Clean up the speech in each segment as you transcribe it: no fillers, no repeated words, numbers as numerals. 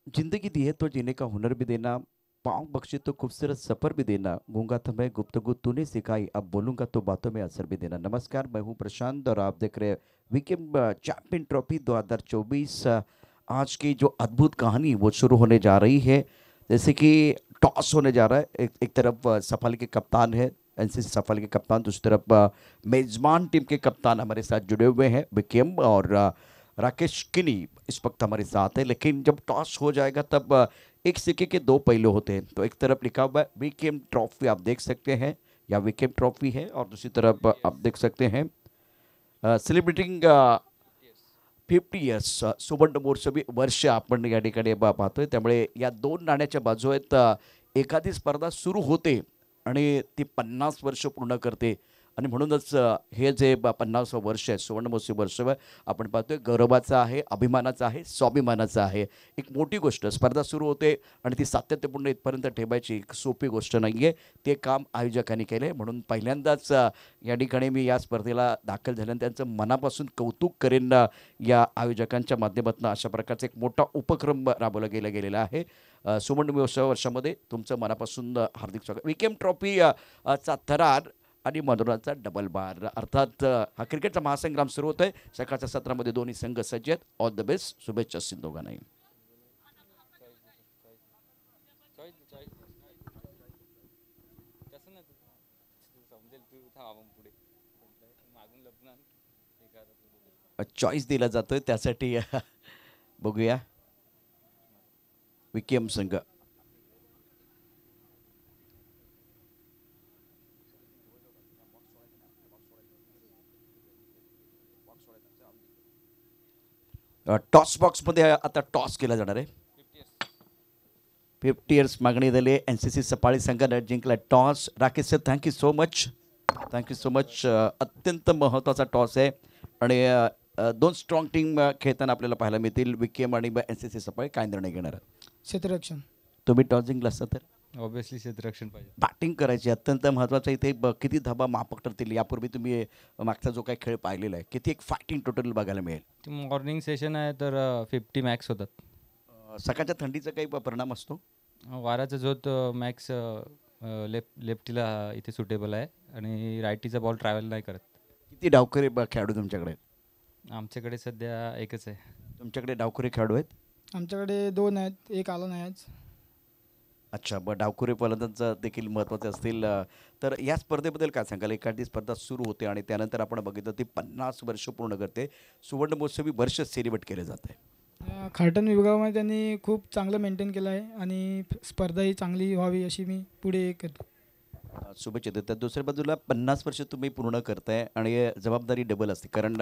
जिंदगी दी है तो जीने का हुनर भी देना, पाँव बख्शे तो खूबसूरत सफर भी देना, गूंगा था मैं गुफ्तगू तूने सिखाई, अब बोलूंगा तो बातों में असर भी देना। नमस्कार, मैं हूं प्रशांत और आप देख रहे हैं वीकेंड चैंपियन ट्रॉफी 2024। आज की जो अद्भुत कहानी वो शुरू होने जा रही है। जैसे कि टॉस होने जा रहा है, एक तरफ सफल के कप्तान है, एनसीसी सफल के कप्तान, दूसरी तरफ मेजबान टीम के कप्तान हमारे साथ जुड़े हुए हैं विकेम और राकेश किनी इस वक्त हमारे साथ है। लेकिन जब टॉस हो जाएगा तब एक सिक्के के दो पहलू होते हैं। तो एक तरफ लिखा हुआ है विकेम ट्रॉफी, आप देख सकते हैं, या विकेम ट्रॉफी है, और दूसरी तरफ आप देख सकते हैं सेलिब्रेटिंग 50 इयर्स, सुवर्ण महोत्सवी वर्ष आपण या ठिकाणी पाहतोय। त्यामुळे या दोन नाण्याच्या बाजू आहेत। एखादी स्पर्धा सुरू होते आणि ती 50 वर्ष पूर्ण करते, आणि म्हणूनच हे जे 50वं वर्ष आहे, सुवर्ण महोत्सवी वर्ष आपण पाहतोय, गौरवाचं आहे, अभिमानाचं आहे, स्वाभिमानाचं आहे। एक मोठी गोष्ट, स्पर्धा सुरू होते आणि ती सातत्यपूर्ण इथपर्यंत ठेवायची एक सोपी गोष्ट नाहीये। ते काम आयोजकांनी केलंय, म्हणून पहिल्यांदाच या ठिकाणी मी या स्पर्धेला दाखल झाल्यानं त्यांचं मनापासून कौतुक करेन। या आयोजकांच्या माध्यमातून अशा प्रकारचा एक मोठा उपक्रम राबवला गेलेला आहे। सुवर्ण महोत्सव वर्षामध्ये तुमचं मनापासून हार्दिक स्वागत। विकेम ट्रॉफी चा थरार आणि मनोरंजनाचा डबल बार, अर्थात हा क्रिकेटचा महासंग्राम सुरू होत आहे। सकाळच्या सत्रामध्ये दोन्ही संघ सज्ज आहेत। ऑल द बेस्ट, शुभेच्छा असतील दोघांनाही। चॉईस दिला जातोय त्यासाठी बघूया विकेम संघ। टॉस बॉक्समध्ये आता टॉस केला जाणार आहे। 50 इयर्स मागणी झाली, एन सी सी सफाळी संघानं जिंकला toss. Rakesh sir, thank you so much, thank you so much. अत्यंत महत्त्वाचा टॉस आहे आणि दोन स्ट्रॉंग टीम खेळताना आपल्याला पाहायला मिळतील, विकेम आणि एन सी सी सफाळी। काय निर्णय घेणार आहात? क्षेत्ररक्षण. तुम्ही टॉस जिंकला असता तर ऑब्विसली क्षेत्ररक्षण पाहिजे. बॅटिंग करायची, अत्यंत महत्त्वाचं इथे। किती धाबा मापक ठरतील, यापूर्वी तुम्ही मागचा जो काही खेळ पाहिलेला आहे, किती एक फायटिंग टोटल बघायला मिळेल? ती मॉर्निंग सेशन आहे तर 50 मॅक्स होतात. सकाळच्या थंडीचा काही परिणाम असतो? वाराचा झोत मॅक्स लेफ्टीला इथे सुटेबल आहे आणि रायटीचा बॉल ट्रॅव्हल नाही करत. किती डावखरे खेळाडू तुमच्याकडे आहेत? आमच्याकडे सध्या एकच आहे. तुमच्याकडे डावखुरे खेळाडू आहेत? आमच्याकडे 2 आहेत, एक आला नाही आज. अच्छा, डावखुरे फलंदाज देखील महत्त्वाचे असतील। तर या स्पर्धेबद्दल काय सांगाल? एखादी स्पर्धा सुरू होते आणि त्यानंतर आपण बघितलं ती 50 वर्ष पूर्ण करते, सुवर्ण महोत्सवी वर्ष सेलिब्रेट केले जाते। खारटन विभागामध्ये त्यांनी खूप चांगलं मेंटेन केलं आहे आणि स्पर्धा ही चांगली व्हावी अशी मी पुढे करतो. शुभेच्छा देतात। दुसऱ्या बाजूला 50 वर्ष तुम्ही पूर्ण करताय आणि जबाबदारी डबल असते, कारण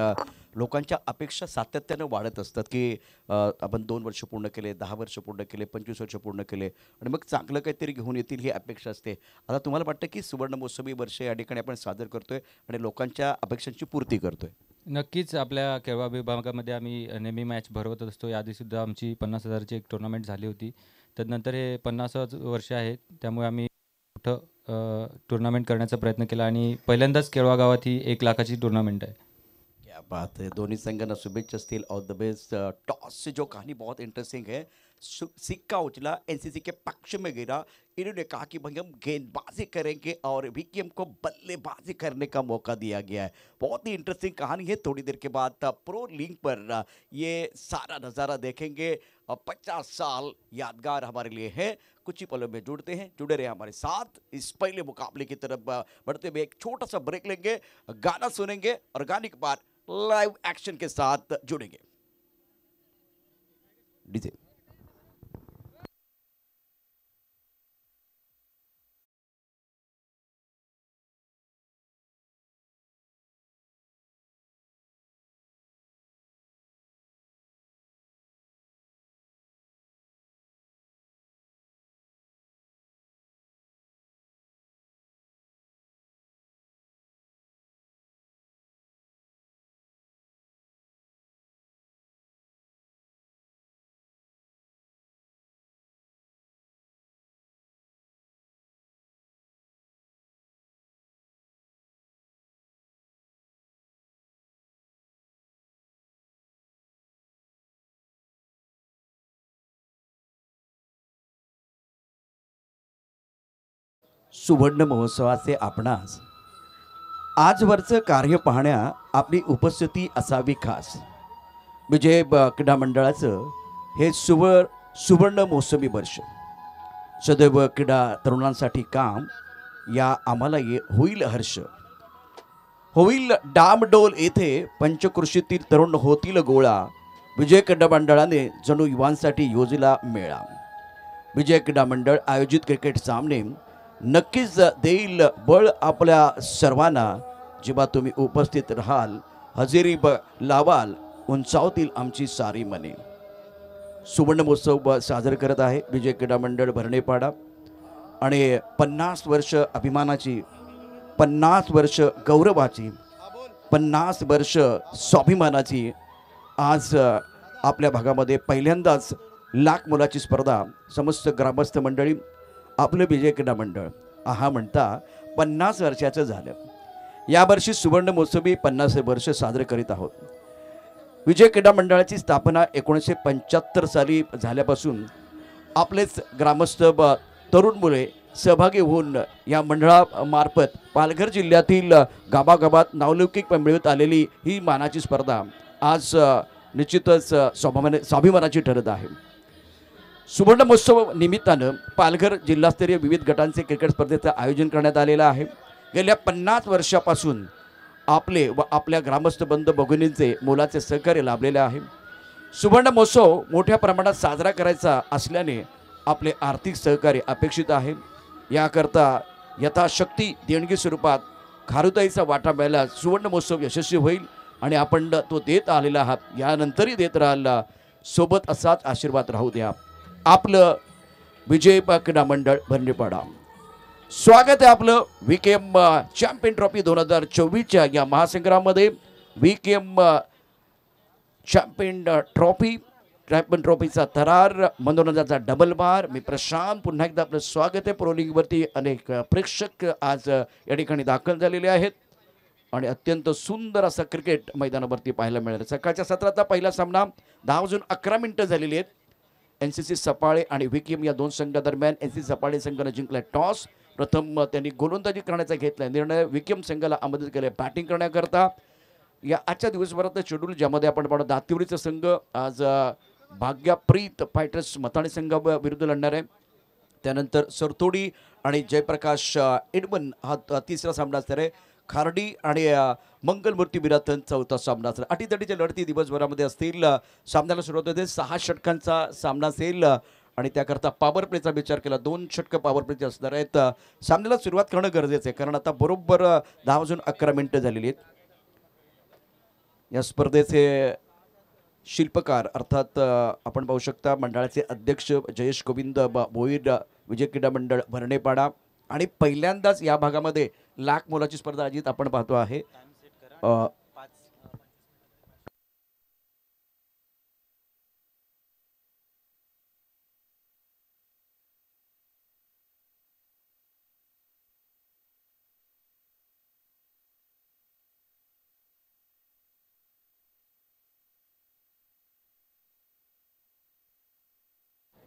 लोकांच्या अपेक्षा सातत्यानं वाढत असतात की आपण 2 वर्ष पूर्ण केले, 10 वर्ष पूर्ण केले, 25 वर्ष पूर्ण केले, आणि मग चांगलं काहीतरी घेऊन येतील ही अपेक्षा असते। आता तुम्हाला वाटतं की सुवर्ण महोत्सवी वर्ष या ठिकाणी आपण सादर करतोय आणि लोकांच्या अपेक्षांची पूर्ती करतोय? नक्कीच आपल्या खेळवा विभागामध्ये आम्ही नेहमी मॅच भरवत असतो. याआधीसुद्धा आमची 50,000ची एक टुर्नामेंट झाली होती. त्यानंतर हे 50चं वर्ष आहे, त्यामुळे आम्ही मोठं टुर्नामेंट करण्याचा प्रयत्न केला आणि पहिल्यांदाच केळवा गावात ही 1,00,000ची टुर्नामेंट आहे. क्या बात है, दोनों संघांना शुभेच्छा असतील। All the best. टॉस से जो कहानी बहुत इंटरेस्टिंग है, सिक्का उछला, एनसीसी के पक्ष में गिरा, इन्होंने कहा कि भाई हम गेंदबाजी करेंगे, और विकेम को बल्लेबाजी करने का मौका दिया गया है। बहुत ही इंटरेस्टिंग कहानी है। थोड़ी देर के बाद प्रो लिंक पर ये सारा नज़ारा देखेंगे। 50 साल यादगार हमारे लिए है। कुछ ही पलों में जुड़े रहे हमारे साथ। इस पहले मुकाबले की तरफ बढ़ते हुए एक छोटा सा ब्रेक लेंगे, गाना सुनेंगे, और गाने के बाद लाइव एक्शन के साथ जुड़ेंगे। डीजे सुवर्ण महोत्सवाचे आपणास आजवरचं कार्य पाहण्या आपली उपस्थिती असावी खास. विजय क्रीडा मंडळाचं हे सुवर्ण मोसमी वर्ष. सदैव क्रीडा तरुणांसाठी काम या आम्हाला होईल हर्ष. होईल डामडोल येथे पंचकृषीतील तरुण होतील गोळा. विजय क्रीडा मंडळाने जणू युवांसाठी योजला मेळा. विजय क्रीडा मंडळ आयोजित क्रिकेट सामने नक्कीच देईल बळ आपल्या सर्वांना. जेव्हा तुम्ही उपस्थित राहाल हजेरी लावाल उंचावतील आमची सारी मने. सुवर्ण महोत्सव साजरा करत आहे विजय क्रीडा मंडळ भरणेपाडा आणि 50 वर्ष अभिमानाची, 50 वर्ष गौरवाची, 50 वर्ष स्वाभिमानाची. आज आपल्या भागामध्ये पहिल्यांदाच लाख मोलाची स्पर्धा. समस्त ग्रामस्थ मंडळी आपलं विजय क्रीडा मंडळ हा म्हणता 50 वर्षाचं झालं. यावर्षी सुवर्ण महोत्सवी 50 वर्ष साजरे करीत आहोत. विजय क्रीडा मंडळाची स्थापना 1975 साली झाल्यापासून आपलेच ग्रामस्थ तरुण मुले सहभागी होऊन या मंडळामार्फत पालघर जिल्ह्यातील गावागावात नावलौकिक मिळवत आलेली ही मानाची स्पर्धा आज निश्चितच स्वाभिमानाची ठरत आहे. सुवर्ण महोत्सव निमित्तानं पालघर जिल्हास्तरीय विविध गटांचे क्रिकेट स्पर्धेचं आयोजन करण्यात आलेलं आहे. गेल्या 50 वर्षापासून आपले व आपल्या ग्रामस्थ बंधू भगिनींचे मोलाचे सहकार्य लाभलेले आहे. सुवर्ण महोत्सव मोठ्या प्रमाणात साजरा करायचा असल्याने आपले आर्थिक सहकार्य अपेक्षित आहे. याकरता यथाशक्ती देणगी स्वरूपात खारुताईचा वाटा मिळाला सुवर्ण महोत्सव यशस्वी होईल आणि आपण तो देत आलेला आहात. यानंतरही देत राहिला सोबत असाच आशीर्वाद राहू द्या. आपलं विजय क्रीडा मंडळ भरणेपाडा. स्वागत आहे आपलं VKM चॅम्पियन ट्रॉफी 2024च्या या महासंग्राममध्ये. VKM चॅम्पियन ट्रॉफीचा थरार, मनोरंजनाचा डबल बार. मी प्रशांत पुन्हा एकदा आपलं स्वागत आहे. प्रोलिंगवरती अनेक प्रेक्षक आज या ठिकाणी दाखल झालेले आहेत आणि अत्यंत सुंदर असं क्रिकेट मैदानावरती पाहायला मिळालं. सकाळच्या सत्राचा पहिला सामना 10 वाजून 11 मिनिटं झालेली आहेत. NCC सफाळे आणि VKM या दोन संघादरम्यान NCC सफाळे संघाने जिंकला टॉस. प्रथम त्यांनी गोलंदाजी करण्याचा घेतला निर्णय. VKM संघाला आमंत्रित केले बॅटिंग करण्याकरता. या आजच्या दिवसभरात शेड्यूल ज्यामध्ये आपण पाहतो दातिवरीचा संघ आज भाग्यप्रीत फायटर्स मताणे संघाविरुद्ध लढणार आहे. त्यानंतर सरतोडी आणि जयप्रकाश एडमन हा तिसरा सामना असणार आहे. खार्डी आणि मंगलमूर्ती बिरातन चौथा सामना असणार. अटीतटीच्या लढती दिवसभरामध्ये असतील. सामन्याला सुरुवात होते 6 षटकांचा सामना असेल आणि त्याकरता पॉवर प्लेचा विचार केला 2 षटकं पॉवर प्लेचे असणार आहेत. सामन्याला सुरुवात करणं गरजेचं आहे कारण आता बरोबर 10 वाजून 11 मिनिटं झालेली आहेत. या स्पर्धेचे शिल्पकार अर्थात आपण पाहू शकता मंडळाचे अध्यक्ष जयेश गोविंद भोईर विजय क्रीडा मंडळ भरणेपाडा. आणि पहिल्यांदाच या भागामध्ये लाख मोलाची स्पर्धा आयोजित आपण पाहतो आहे.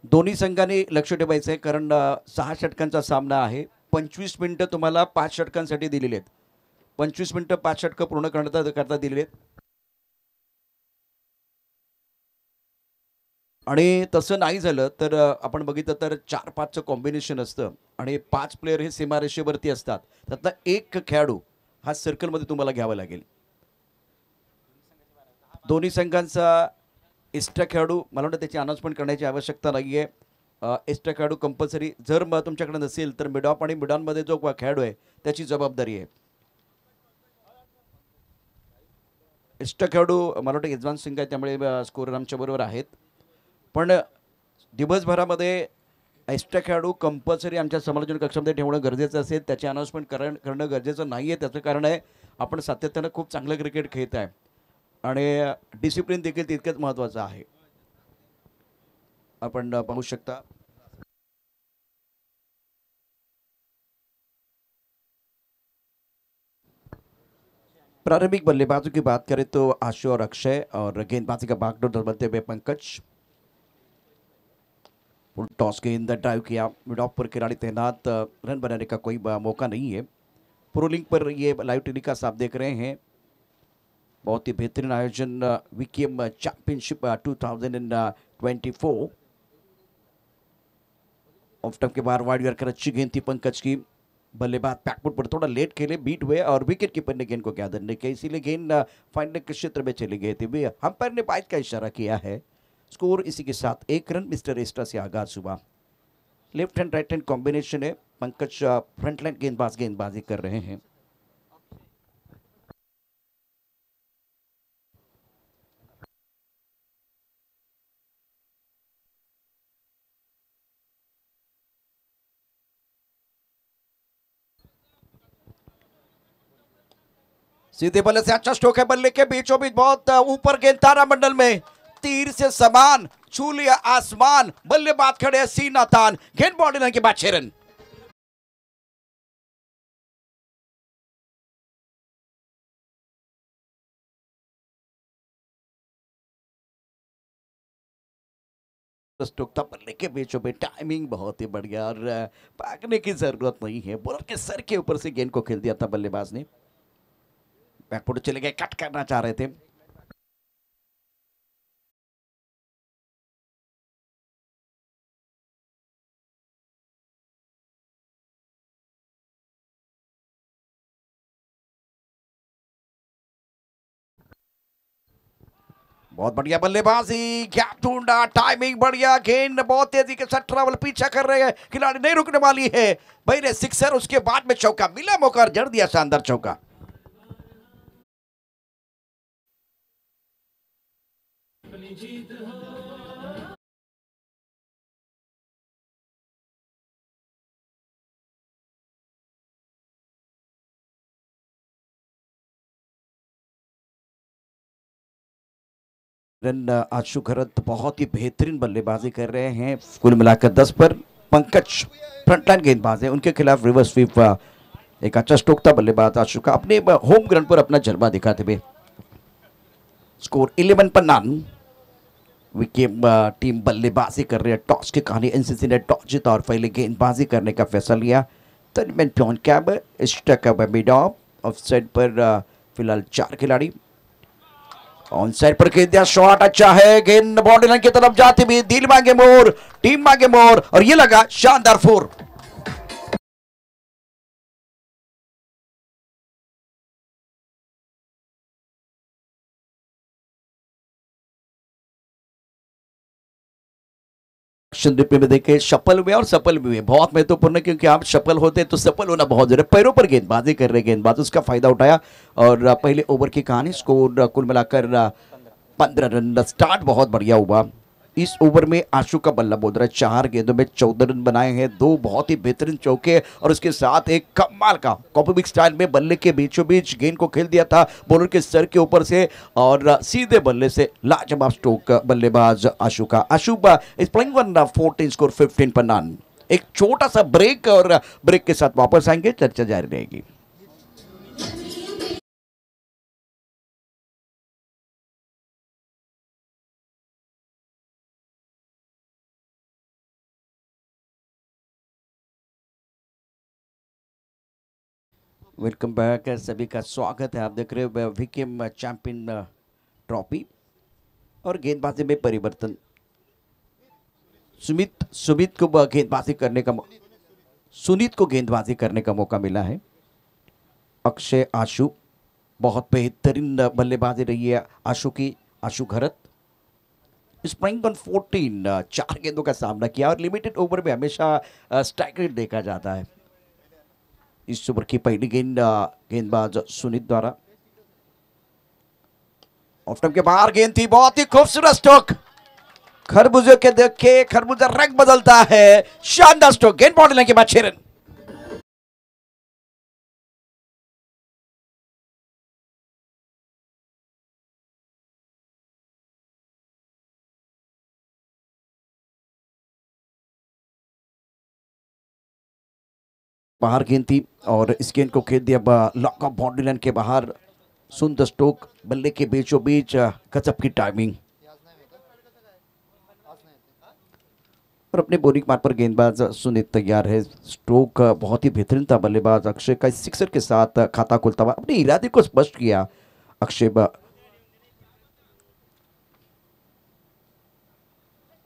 दोन्ही संघांनी लक्ष ठेवायचं आहे कारण 6 षटकांचा सामना आहे. 25 मिनिटं तुम्हाला 5 षटकांसाठी दिलेले आहेत. 25 मिनिटं 5 षटकं पूर्ण करता दिलेले आहेत. आणि तसं नाही झालं तर आपण बघितलं तर 4-5चं कॉम्बिनेशन असतं आणि 5 प्लेयर हे सीमारेषेवरती असतात. त्यातला एक खेळाडू हा सर्कलमध्ये तुम्हाला घ्यावा लागेल. दोन्ही संघांचा एक्स्ट्रा खेळाडू मला वाटतं त्याची अनाउन्समेंट करण्याची आवश्यकता नाही आहे. एक्स्ट्रा खेळाडू कंपल्सरी जर तुमच्याकडे नसेल तर मिड ऑफ आणि मिड ऑनमध्ये जो खेळाडू आहे त्याची जबाबदारी आहे. एक्स्ट्रा खेळाडू मला वाटतं यजमान सिंग आहे त्यामुळे स्कोरर आमच्याबरोबर आहेत. पण दिवसभरामध्ये एक्स्ट्रा खेळाडू कंपल्सरी आमच्या समालोचन कक्षामध्ये ठेवणं गरजेचं असेल. त्याची अनाउन्समेंट करणं गरजेचं नाही आहे. त्याचं कारण आहे आपण सातत्यानं खूप चांगलं क्रिकेट खेळत आहे आणि डिसिप्लिन देखील तितकंच महत्त्वाचं आहे. आपण पाहू शकता प्रारंभिक बल्लेबाजों की बात करें तो आशु और अक्षय और गेंदबाजी का बागडोर डलवाते हुए पंकज. फुल टॉस गेंद ड्राइव किया, मिड ऑफ पर खिलाड़ी तैनात, रन बनाने का कोई मौका नहीं है। प्रो लिंक पर ये लाइव टेलीकास्ट आप देख रहे हैं। बहुत ही बेहतरीन आयोजन वीकेएम चैंपियनशिप 2024। ऑफ टर्म के बाहर वाइड कर अच्छी गेंद थी पंकज की, बल्लेबाज बैकफुट पर थोड़ा लेट खेले, बीट हुए और विकेट कीपर ने गेंद को क्या नहीं किया, इसीलिए गेंद फाइनल के क्षेत्र में चली गई थी। अंपायर ने 22 का इशारा किया है। स्कोर इसी के साथ 1 रन मिस्टर एस्ट्रा से आगाज हुआ। Left hand right hand combination है। पंकज फ्रंट लाइन गेंदबाजी कर रहे हैं। सीधे बल्ले से अच्छा स्ट्रोक है, बल्ले के बीचों बीच बहुत ऊपर गेंद तारामंडल में तीर से समान छू लिया आसमान, बल्लेबाज खड़े हैं सीना तान, गेंद बॉडी लाइन के बाद 6 रन। स्ट्रोक था, बल्ले के बीचों बीच टाइमिंग बहुत ही बढ़िया और भागने की जरूरत नहीं है। बॉलर के सर के ऊपर से गेंद को खेल दिया था बल्लेबाज ने। बैकफुट चले गए, कट करना चाह रहे थे। बहुत बढ़िया बल्लेबाजी, गैप ढूंढा, टाइमिंग बढ़िया, गेंद बहुत तेजी के साथ ट्रैवल पीछा कर रहे हैं, खिलाड़ी नहीं रुकने वाली है। पहले सिक्सर, उसके बाद में चौका मिला, मौका जड़ दिया, शानदार चौका। रन आशु खरत बहुत ही बेहतरीन बल्लेबाजी कर रहे हैं। कुल मिलाकर 10 पर पंकज फ्रंटलाइन गेंदबाज है, उनके खिलाफ रिवर्स स्वीप एक अच्छा स्ट्रोक था बल्लेबाज आशु का, अपने होम ग्राउंड पर अपना जलवा दिखाते हुए। स्कोर 11 पर नन। विकेट टीम बल्लेबाजी कर रही है। टॉस की कहानी, एनसीसी ने टॉस जीता और पहले गेंदबाजी करने का फैसला लिया। मिड ऑफ साइड पर फिलहाल 4 खिलाड़ी। ऑन साइड पर खेल दिया, शॉट अच्छा है, गेंद बॉडी लाइन की तरफ जाती भी, दिल मांगे मोर, टीम मांगे मोर और ये लगा शानदार 4। में देखे सफल हुए और सफल भी हुए, बहुत महत्वपूर्ण है क्योंकि आप सफल होते तो सफल होना बहुत जरूरी है। पैरों पर गेंदबाजी कर रहे गेंदबाज, उसका फायदा उठाया और पहले ओवर की कहानी। स्कोर कुल मिलाकर 15 रन। स्टार्ट बहुत बढ़िया हुआ। इस ओवर में आशु का बल्ला बोल रहा है, 4 गेंदों में 14 रन बनाए हैं, 2 बहुत ही बेहतरीन चौके और उसके साथ एक कमाल का कॉपीबिक स्टाइल में बल्ले के बीचों बीच गेंद को खेल दिया था बॉलर के सर के ऊपर से और सीधे बल्ले से लाजवाब स्ट्रोक बल्लेबाज आशु का। आशु इज प्लेइंग 14, स्कोर 15 पर नन। एक छोटा सा ब्रेक और ब्रेक के साथ वापस आएंगे, चर्चा जारी रहेगी। वेलकम बैक, सभी का स्वागत है। आप देख रहे हो वीकेएम चैंपियन ट्रॉफी और गेंदबाजी में परिवर्तन। सुमित को गेंदबाजी करने का सुनीत को गेंदबाजी करने का मौका मिला है। अक्षय आशु, बहुत बेहतरीन बल्लेबाजी रही है आशु की। आशु घरत स्प्रिंग ऑन 14, 4 गेंदों का सामना किया और लिमिटेड ओवर में हमेशा स्ट्राइक रेट देखा जाता है। इस ओवर की पहली गेंदबाज सुनीत द्वारा। ऑफ टर्म के बाहर गेंद थी, बहुत ही खूबसूरत स्ट्रोक। खरबूजे के देखे खरबूजा रंग बदलता है, शानदार स्ट्रोक, गेंद बॉडी लाइन के बाद 6 रन। बाहर गेंद थी और इस गेंद को खेल दिया लॉक ऑफ बॉडी लाइन के बाहर। सुंदर स्ट्रोक, बल्ले के बीचों बीच, गजब की टाइमिंग। और अपने बोरिंग मार्ग पर गेंदबाज सुनीत तैयार है। स्ट्रोक बहुत ही बेहतरीन था बल्लेबाज अक्षय का, सिक्सर के साथ खाता खुलता हुआ अपने इरादे को स्पष्ट किया अक्षय।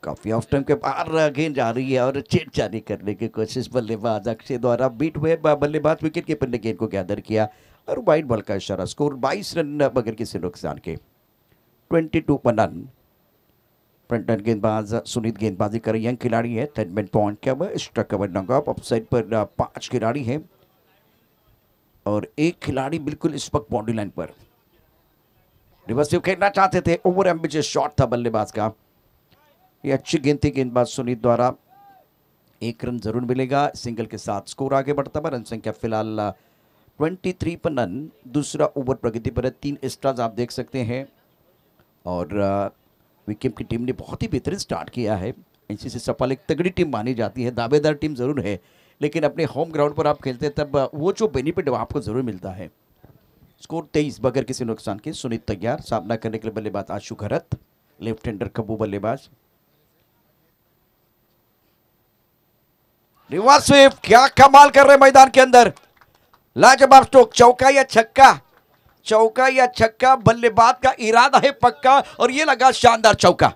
काफी ऑफ टाइम के बाहर गेंद जा रही है और चेट जारी करने की कोशिश बल्लेबाज अक्षय द्वारा। बीट हुए बल्लेबाज विकेट कीपर ने गेंद को गैदर किया और वाइड बॉल का इशारा। स्कोर 22 रन बगैर किसी नुकसान के, 22 पर रन। फ्रंटन गेंदबाज सुनीत गेंदबाजी कर यंग खिलाड़ी है। 10 मिनट पॉइंट के अब स्ट्राइक कवर नॉकआउट। ऑफसाइड पर 5 खिलाड़ी हैं और एक खिलाड़ी बिल्कुल इस वक्त बाउंड्री लाइन पर रिवर्सिव खेलना चाहते थे। ओवर एम्बिशियस शॉट था बल्लेबाज का। ये अच्छी गेंद थी गेंदबाज सुनीत द्वारा। 1 रन जरूर मिलेगा। सिंगल के साथ स्कोर आगे बढ़ता है। रन संख्या फिलहाल 23 पर रन। दूसरा ओवर प्रगति पर है। 3 एक्स्ट्राज आप देख सकते हैं और विकेट की टीम ने बहुत ही बेहतरीन स्टार्ट किया है। एनसीसी सफल एक तगड़ी टीम मानी जाती है, दावेदार टीम जरूर है, लेकिन अपने होम ग्राउंड पर आप खेलते हैं तब वो जो बेनिफिट आपको जरूर मिलता है। स्कोर 23 बगैर किसी नुकसान के। सुनीत तैयार। सामना करने के लिए बल्लेबाज आशु खरत, लेफ्ट हैंडर कबू बल्लेबाज। रिवर्स स्वीप, क्या कमाल कर रहे मैदान के अंदर। लाजवाब स्ट्रोक, चौका या छक्का, चौका या छक्का, बल्लेबाज का इरादा है पक्का और ये लगा शानदार चौका।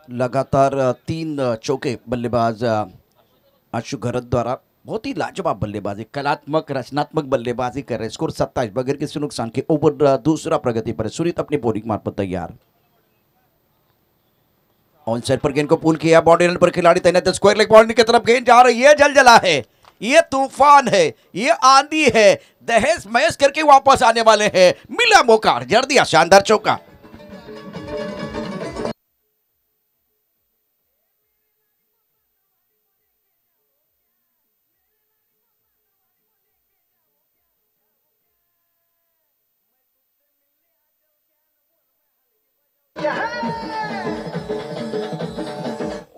लगातार 3 चौके बल्लेबाज आशु खरत द्वारा। बहुत ही लाजवाब बल्लेबाजी, कलात्मक रचनात्मक बल्लेबाजी कर रहे हैं। स्कोर 27 बगैर किसी नुकसान के। ओवर दूसरा प्रगति पर। सुनीत अपनी बॉलिंग मार्ग पर तैयार। ऑन साइड पर गेंद को पुल किया। बाउंड्री लाइन पर खिलाड़ी तैनात। स्क्वायर लेग बाउंड्री की तरफ गेंद जा रही है। जलजला है, ये तूफान है, ये आंधी है। दहेज महज करके वापस आने वाले हैं। मिला मौका, जड़ दिया शानदार चौका।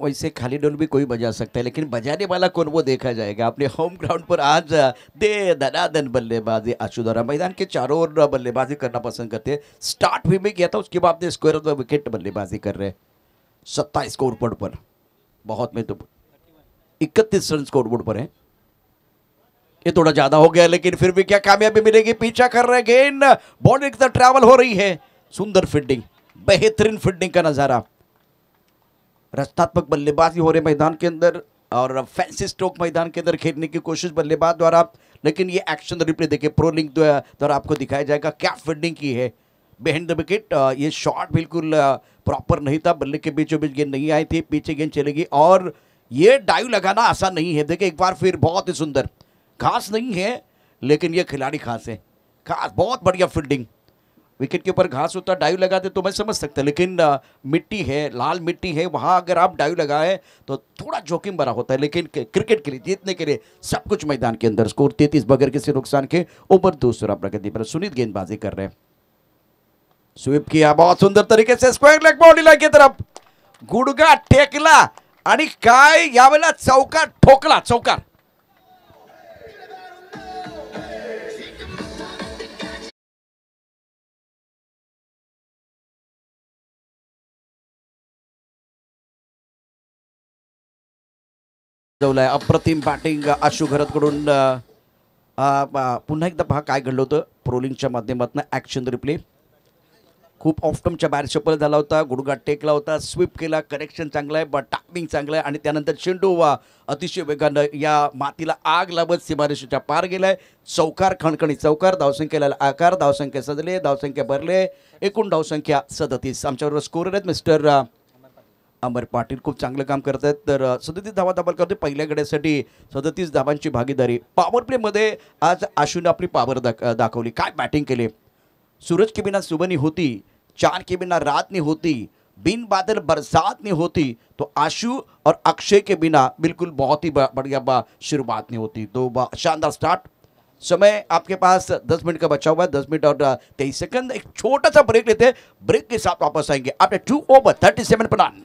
वैसे खाली डोल भी कोई बजा सकता है, लेकिन बजाने वाला कौन वो देखा जाएगा। अपने होम ग्राउंड पर आज दे धनाधन बल्लेबाजी आशु द्वारा। मैदान के चारों ओर बल्लेबाजी करना पसंद करते हैं। स्टार्ट भी में किया था, उसके बाद स्क्वायर और विकेट बल्लेबाजी कर रहे हैं। 27 स्कोर बोर्ड पर, बहुत में तो 31 रन स्कोर बोर्ड पर है। ये थोड़ा ज्यादा हो गया, लेकिन फिर भी क्या कामयाबी मिलेगी। पीछा कर रहे गेंद, बॉल की तरफ ट्रैवल हो रही है। सुंदर फील्डिंग, बेहतरीन फील्डिंग का नजारा। रचनात्मक बल्लेबाजी हो रहे मैदान के अंदर और फैंसी स्ट्रोक मैदान के अंदर खेलने की कोशिश बल्लेबाज द्वारा। लेकिन ये एक्शन रिप्ले देखिए, प्रो लिंक द्वारा आपको दिखाया जाएगा क्या फील्डिंग की है बिहाइंड द विकेट। ये शॉट बिल्कुल प्रॉपर नहीं था। बल्ले के बीचों बीच गेंद नहीं आई थी, पीछे गेंद चलेगी और ये डाइव लगाना आसान नहीं है। देखिए एक बार फिर, बहुत ही सुंदर। घास नहीं है लेकिन ये खिलाड़ी घास है, घास। बहुत बढ़िया फील्डिंग। विकेट के ऊपर घास होता, डाइव लगाते तो मैं समझ सकता, लेकिन मिट्टी है, लाल मिट्टी है, वहां अगर आप डाइव लगाए तो थोड़ा जोखिम भरा होता है। लेकिन क्रिकेट के लिए, जीतने के लिए सब कुछ मैदान के अंदर। स्कोर 33 बगैर किसी नुकसान के। ओवर दूसरा प्रगति पर। सुनीत गेंदबाजी कर रहे हैं। स्वीप किया बहुत सुंदर तरीके से। स्क्वायर लेग बाउंड्री लाइन की तरफ गुडगा टेकला आणि काय यावेळेला चौकार ठोकला, चौकार। अप्रतिम बॅटिंग आशु खरतकडून। पुन्हा एकदा पहा काय घडलं होतं प्रोलिंगच्या माध्यमातून। ॲक्शन रिप्ले खूप ऑफ टर्मच्या बाहेर सफल झाला होता। गुडघा टेकला होता, स्वीप केला, कनेक्शन चांगलं आहे, टायमिंग चांगलं आहे आणि त्यानंतर चेंडू अतिशय वेगानं या मातीला आग लावत सीमारेषेच्या पार गेलाय। चौकार, खणखणी चौकार। धावसंख्येला आकार, धावसंख्या सजले, धावसंख्या भरले। एकूण धावसंख्या 37। आमच्याबरोबर स्कोरर आहेत मिस्टर अमर पाटील, खूप चांगलं काम करत आहेत। तर 37 धावा दाखल करते पहिल्या गड्यासाठी। 37 धावांची भागीदारी। पॉवर प्लेमध्ये आज आशूने आपली पॉवर दाखवली। काय बॅटिंग केली। सूरज के बिना सुबह नहीं होती, चांद के बिना रात नहीं होती, बिन बादल बरसात नहीं होती, तो आशु और अक्षय के बिना बिल्कुल बहुत ही बढ़िया शुरुआत नहीं होती। तो शानदार स्टार्ट। समय आपके पास 10 मिनट का बचा हुआ है, 10 मिनट और 23 सेकंड। एक छोटा सा ब्रेक लेते हैं, ब्रेक के साथ वापस आएंगे आपने 2 ओवर 37 पर रन।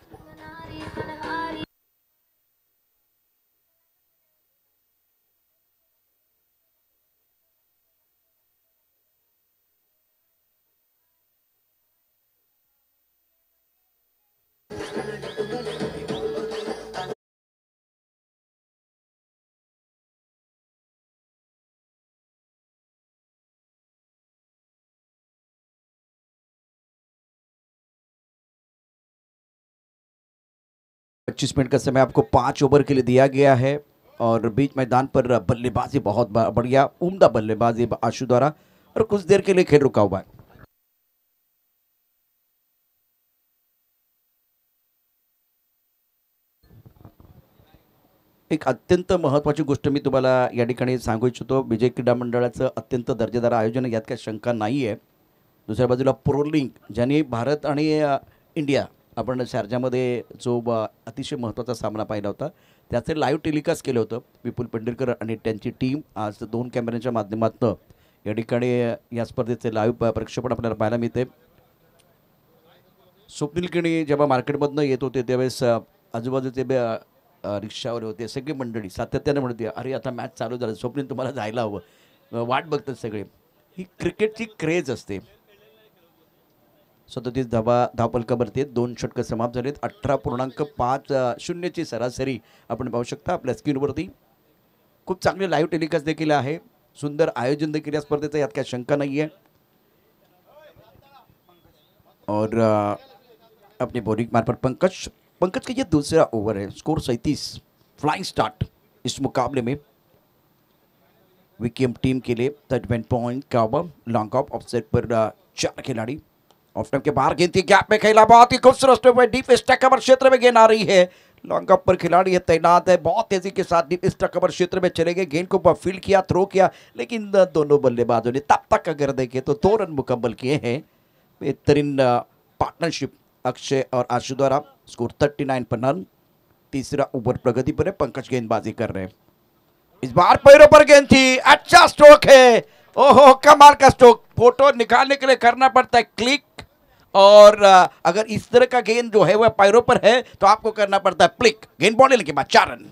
पच्चीस मिनट का समय आपको 5 ओवर के लिए दिया गया है और बीच मैदान पर बल्लेबाजी बहुत बढ़िया उम्दा बल्लेबाजी आशु द्वारा और कुछ देर के लिए खेल रुका हुआ है। एक अत्यंत महत्त्वाची गोष्ट मी तुम्हाला या ठिकाणी सांगू इच्छितो, विजय क्रीडा मंडळाचं अत्यंत दर्जेदार आयोजन आहे, यात काही शंका नाही आहे। दुसऱ्या बाजूला प्रो लिंक ज्यांनी भारत आणि इंडिया आपण शारजामध्ये जो अतिशय महत्त्वाचा सामना पाहिला होता त्याचे लाईव्ह टेलिकास्ट केलं होतं विपुल पेंढरकर आणि त्यांची टीम। आज 2 कॅमेऱ्यांच्या माध्यमातून या ठिकाणी या स्पर्धेचे लाईव्ह प्रक्षेपण आपल्याला पाहायला मिळते। स्वप्नील किणी जेव्हा मार्केटमधनं येत होते त्यावेळेस आजूबाजूचे रिक्षावर होते सगळी मंडळी सातत्याने म्हणते, अरे आता मॅच चालू झालं, स्वप्नील तुम्हाला जायला हवं, वाट बघतात सगळे। ही क्रिकेटची क्रेज असते। 37 धावफलकावरती 2 षटकं समाप्त झालेत, 18.50 ची सरासरी आपण पाहू शकता आपल्या स्क्रीनवरती। खूप चांगले लाईव्ह टेलिकास्ट देखील आहे, सुंदर आयोजन देखील या स्पर्धेचं, यात काही शंका नाही आहे। और अपनी बॉलिंग मार्फत पंकज का ये दूसरा ओवर है, स्कोर 37, फ्लाइंग स्टार्ट इस मुकाबले में विकेएम टीम के लिए। 31 पॉइंट का ओवर, लॉन्ग ऑफ ऑफसेट पर 4 खिलाड़ी ऑफ टाइम के बाहर गेंद थी, गैप में खेला, बहुत ही खूबसूरत हुए डीप स्टैक कवर क्षेत्र में गेंद आ रही है। लॉन्ग ऑफ पर खिलाड़ी है तैनात है, बहुत तेजी के साथ डीप स्टैक कवर क्षेत्र में चले गए, गेंद को फील्ड किया, थ्रो किया, लेकिन दोनों बल्लेबाजों ने तब तक अगर देखे तो 2 रन मुकम्मल किए हैं। बेहतरीन पार्टनरशिप अक्षय और आशु द्वारा, स्कोर 39 पर रन। तीसरा ओवर प्रगति पर है, पंकज गेंदबाजी कर रहे हैं, इस बार पैरों पर गेंद थी, अच्छा स्ट्रोक है, ओहो कमाल का स्ट्रोक। फोटो निकालने के लिए करना पड़ता है क्लिक, और अगर इस तरह का गेंद जो है वह पैरों पर है तो आपको करना पड़ता है प्लिक। गेंद बॉल लेने के बाद 4 रन।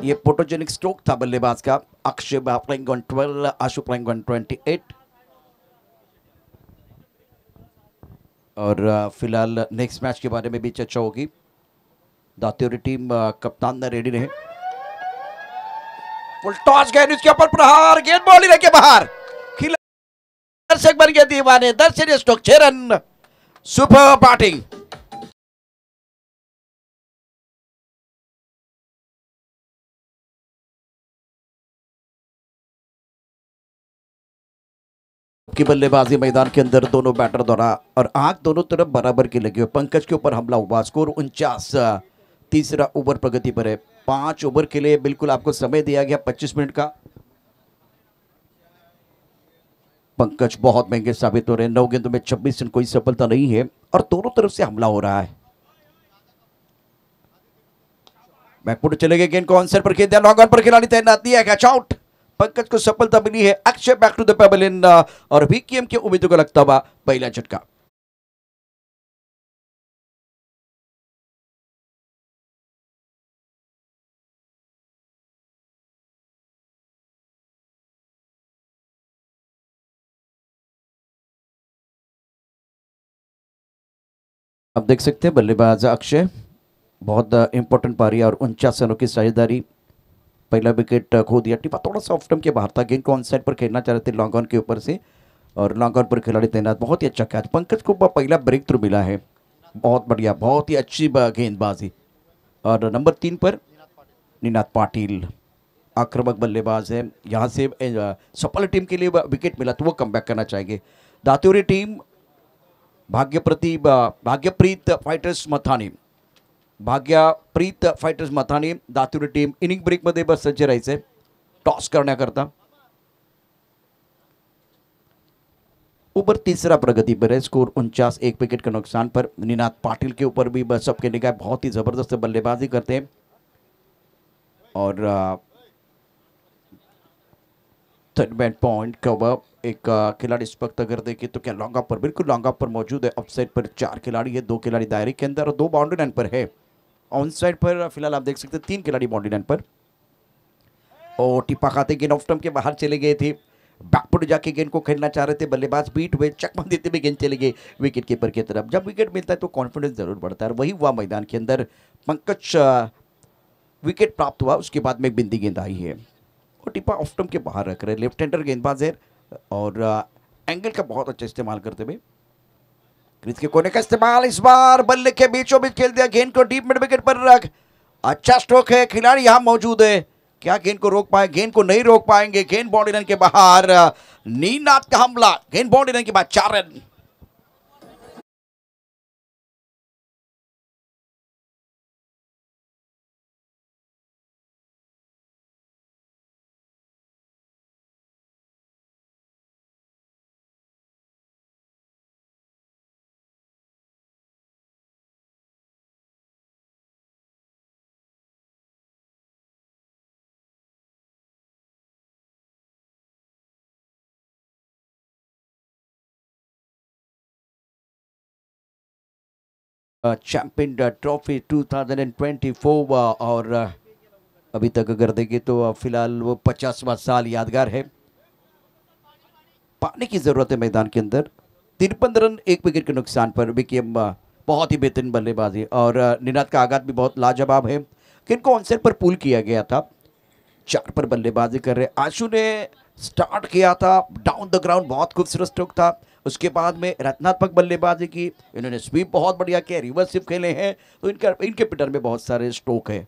ये फोटोजेनिक स्ट्रोक था बल्लेबाज का। Akshay playing on 12, Ashu playing on 28। और फिलहाल नेक्स्ट मैच के बारे में भी चर्चा होगी। दातेरी टीम कप्तान रेडी रहे, फुल टॉस गेंद, इसके ऊपर प्रहार, गेंद बॉल लेके बाहर, खिलाड़ी दर्शक बन गए दीवाने, दर्शक स्ट्रोक 6 रन, सुपर बैटिंग। की बल्लेबाजी मैदान के अंदर दोनों बैटर द्वारा, और आंख दोनों तरफ बराबर की लगी हुई। पंकज के ऊपर हमला हुआ, स्कोर 49। तीसरा ओवर प्रगति पर है, 5 ओवर के लिए बिल्कुल आपको समय दिया गया 25 मिनट का। पंकज बहुत महंगे साबित हो रहे हैं, 9 गेंदों में 26 रन, कोई सफलता नहीं है और दोनों तरफ से हमला हो रहा है। बैकफुट चले गए, गेंद को ऑनसाइड पर खेल दिया, लॉन्ग ऑन पर खिलाड़ी तैनात दिया, कैच आउट। पंकज को सफलता मिली है, अक्षय बैक टू द पेवेलियन और वीकेएम के उम्मीदों का लगता हुआ पहला झटका। अब देख सकते हैं बल्लेबाज अक्षय, बहुत इंपॉर्टेंट पारी और 49 रनों की साझेदारी, पहला विकेट खो दिया। टिपा थोड़ा सा ऑफ टर्म के बाहर था, गेंद को ऑन साइड पर खेलना चाह रहे थे लॉन्ग ऑन के ऊपर से, और लॉन्ग ऑन पर खिलाड़ी तैनात, बहुत ही अच्छा कैच। पंकज को पहला ब्रेक थ्रू मिला है, बहुत बढ़िया, बहुत ही अच्छी गेंदबाजी। और नंबर 3 पर निनाद पाटिल, आक्रामक बल्लेबाज है, यहाँ से सफल टीम के लिए विकेट मिला तो वो कम बैक करना चाहेंगे। दातेरी टीम भाग्यप्रीत फायटर्स मथानी, दातेरी टीम इनिंग ब्रेकमध्ये बस सज्ज राहायचे टॉस करण्याकरता। ऊपर तीसरा प्रगति पर है, स्कोर 49, 1 विकेट के नुकसान पर। निनाद पाटिल के ऊपर भी बस सबके निगाह बहुत ही जबरदस्त बल्लेबाजी करते हैं और थर्ड बैट पॉइंट कवर। एक खिलाड़ी इस वक्त अगर देखें तो क्या लॉन्ग ऑफ पर, बिल्कुल लॉन्ग ऑफ पर मौजूद है। ऑफ साइड पर 4 खिलाड़ी है, 2 खिलाड़ी दायरे के अंदर और 2 बाउंड्री लाइन पर है। ऑन साइड पर फिलहाल आप देख सकते हैं 3 खिलाड़ी बाउंड्री लाइन पर। और टिप्पा खाते गेंद ऑफ स्टंप के बाहर चले गए थे, बैकफुट जाके गेंद को खेलना चाह रहे थे, बल्लेबाज बीट हुए, चकमा देते हुए गेंद चले गए विकेट कीपर की तरफ। जब विकेट मिलता है तो कॉन्फिडेंस जरूर बढ़ता है, वही हुआ मैदान के अंदर। पंकज विकेट प्राप्त हुआ, उसके बाद में एक बिंदी गेंद आई है और टिप्पा ऑफ स्टंप के बाहर रख रहे। लेफ्ट हैंडर गेंदबाज है और एंगल का बहुत अच्छा इस्तेमाल करते हुए क्रीज के कोने का इस्तेमाल, इस बार बल्ले के बीचों बीच खेल दिया, गेंद को डीप मिड विकेट पर रख। अच्छा स्ट्रोक है, खिलाड़ी यहां मौजूद है, क्या गेंद को रोक पाए? गेंद को नहीं रोक पाएंगे, गेंद बाउंड्री लाइन के बाहर। नीनाद का हमला, गेंद बाउंड्री लाइन के बाद 4 रन। चैंपियन ट्रॉफी 2024 और अभी तक अगर देखें तो फिलहाल वो 50वां साल यादगार है। पाने की जरूरत है मैदान के अंदर। 53 रन 1 विकेट के नुकसान पर विकेट, बहुत ही बेहतरीन बल्लेबाजी और निनाद का आगाज भी बहुत लाजवाब है। गेंद को ऑनसेट पर पुल किया गया था, 4 पर बल्लेबाजी कर रहे। आशु ने स्टार्ट किया था डाउन द ग्राउंड, बहुत खूबसूरत स्ट्रोक था। उसके बाद में रत्नात्मक बल्लेबाजी की, इन्होंने स्वीप बहुत बढ़िया किया, रिवर्स स्वीप खेले हैं, तो इनके पिटर में बहुत सारे स्ट्रोक है।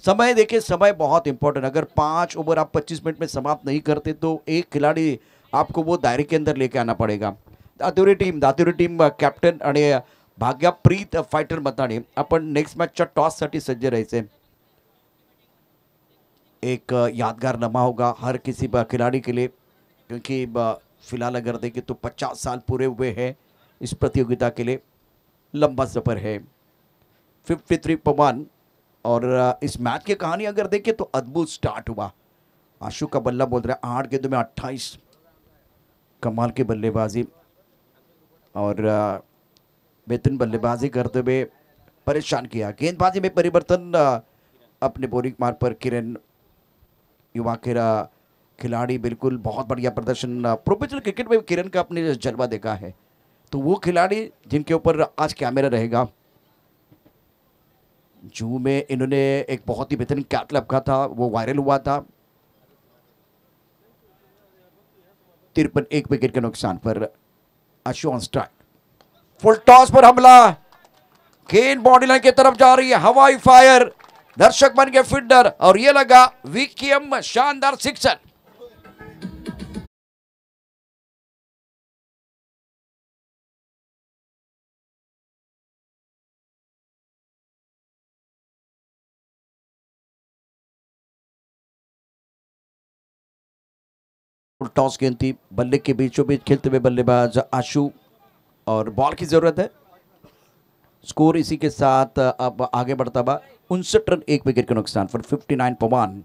समय देखिए, समय बहुत इंपॉर्टेंट। अगर 5 ओवर आप 25 मिनट में समाप्त नहीं करते तो एक खिलाड़ी आपको वो दायरे के अंदर लेके आना पडेगा। दातुरी टीम कॅप्टन आणि भाग्यप्रीत फायटर मताने आपण नेक्स्ट मॅचच्या टॉससाठी सज्ज राहायचे। एक यादगार लम्हा होगा हर किसी खिलाड़ी के लिए, क्योंकि फिलहाल अगर देखें तो 50 साल पूरे हुए हैं इस प्रतियोगिता के लिए, लंबा सफर है। 53 पवन और इस मैच की कहानी अगर देखें तो अद्भुत स्टार्ट हुआ। आशु का बल्ला बोल रहा है 8 गेंदों में 28, कमाल की बल्लेबाजी और बेहतरीन बल्लेबाजी करते हुए परेशान किया। गेंदबाजी में परिवर्तन, अपने बॉलिंग मार्ग पर किरण युवा खिलाड़ी, बिल्कुल बहुत बढ़िया प्रदर्शन। प्रोफेशनल क्रिकेट में किरण का अपने जलवा देखा है, तो वो खिलाड़ी जिनके ऊपर आज कैमरा रहेगा। जू में इन्होंने एक बहुत ही बेहतरीन कैच लपका था, वो वायरल हुआ था। 53 1 विकेट के नुकसान पर आशु ऑन स्ट्राइक। फुल टॉस पर हमला, गेंद बॉडी लाइन की तरफ जा रही है, हवाई फायर, दर्शक बन के फील्डर और ये लगा विकेट, शानदार सिक्सर। टॉस गेंद थी, बल्ले के बीचों बीच खेलते हुए बल्लेबाज आशु और बॉल की जरूरत है। स्कोर इसी के साथ अब आगे बढ़ता हुआ 59 रन 1 विकेट के नुकसान पर 59 पवन,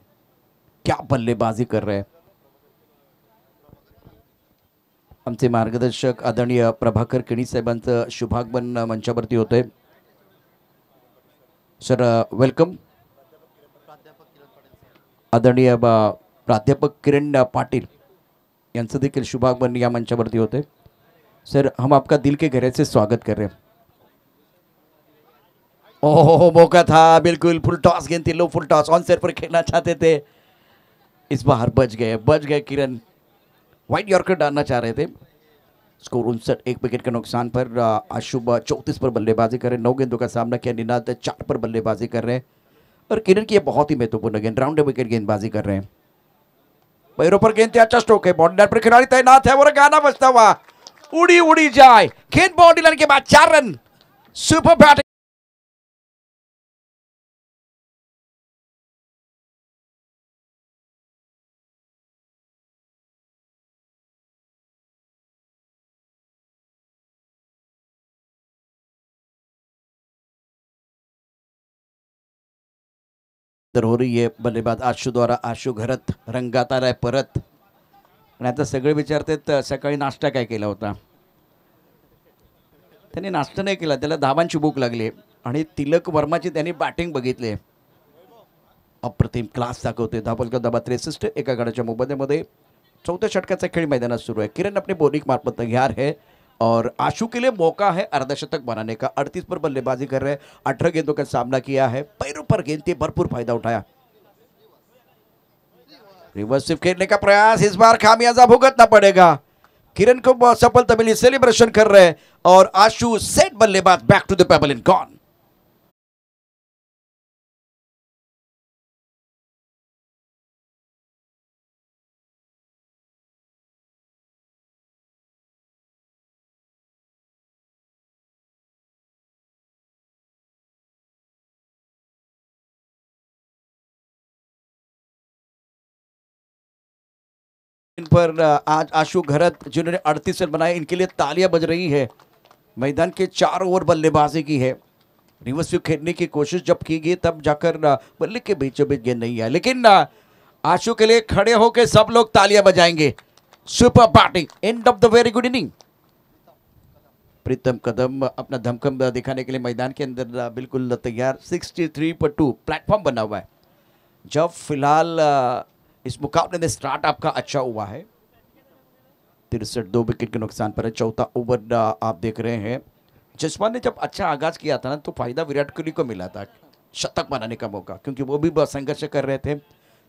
क्या बल्लेबाजी कर रहे हैं। आमचे मार्गदर्शक आदरणीय प्रभाकर केणी साहेबांचं शुभागमन मंचावरती होते। Sir welcome. आदरणीय प्राध्यापक किरण पाटिल यांचं देखील शुभागमन या मंचावरती होते। सर हम आपका दिल के गहरे से स्वागत कर रहे हैं। ओह मौका था, बिल्कुल फुल टॉस गेंद थी, low full toss, on set पर खेलना चाहते थे, इस बार बच गए किरण, वाइट यॉर्कर डालना चाह रहे थे। स्कोर 59 1 विकेट के नुकसान पर आशु 34 पर बल्लेबाजी कर रहे, 9 गेंदों का सामना किया। निनाद 4 पर बल्लेबाजी कर रहे हैं और किरण की बहुत ही महत्वपूर्ण गेंद, राउंड विकेट गेंदबाजी कर रहे हैं। पैरों पर गेंद, अच्छा स्ट्रोक है, बॉडी लाइन पर खिलाड़ी तैनात है और गाना बजता हुआ उड़ी उड़ी जाए, गेंद बॉडी लाइन के बाद 4 रन। Super batting. तर हो रही आहे बल्लेबाज आशू द्वारा. आशू घरात रंगात आलाय परत. आणि आता सगळे विचारतात सकाळी नाश्ता काय केला होता. त्याने नाश्ता नाही केला, त्याला धाबांची भूक लागली आणि तिलक वर्माची त्यांनी बॅटिंग बघितली. अप्रतिम क्लास दाखवते. धाबलका धाबा 63 एका गडाच्या मोबदल्यामध्ये. चौथ्या षटकाचा खेळ मैदानात सुरू है. किरण अपने बॉलिंग मार्फत तैयार है और आशु के लिए मौका है अर्धशतक बनाने का. 38 पर बल्लेबाजी कर रहे हैं. 18 गेंदों का सामना किया है. पैरों पर गेंद थी, भरपूर फायदा उठाया. रिवर्स स्विप खेलने का प्रयास, इस बार खामियाजा भुगतना पड़ेगा. किरण को सफलता मिली, सेलिब्रेशन कर रहे हैं और आशु सेट बल्लेबाज back to the pavilion gone. इन पर आज आशु घरत जिन्होंने 38 रन बनाए, इनके लिए तालियां बज रही है. मैदान के 4 ओवर बल्लेबाजी की है. रिवर्स स्वीप खेलने की कोशिश जब की गई तब जाकर बल्ले के बीचों बीच गेंद नहीं आया, लेकिन आशु के लिए खड़े होकर सब लोग तालियां बजाएंगे. Super batting, end of the very good inning. Pritam Kadam अपना धमकम दिखाने के लिए मैदान के अंदर बिल्कुल तैयार. 63 पर 2 प्लेटफॉर्म बना हुआ है. जब फिलहाल इस मुकाबले में स्टार्ट आपका अच्छा हुआ है. 63 2 विकेट के नुकसान पर है. चौथा ओवर आप देख रहे हैं. जसवाल ने जब अच्छा आगाज किया था ना, तो फायदा विराट कोहली को मिला था शतक बनाने का मौका, क्योंकि वो भी संघर्ष कर रहे थे.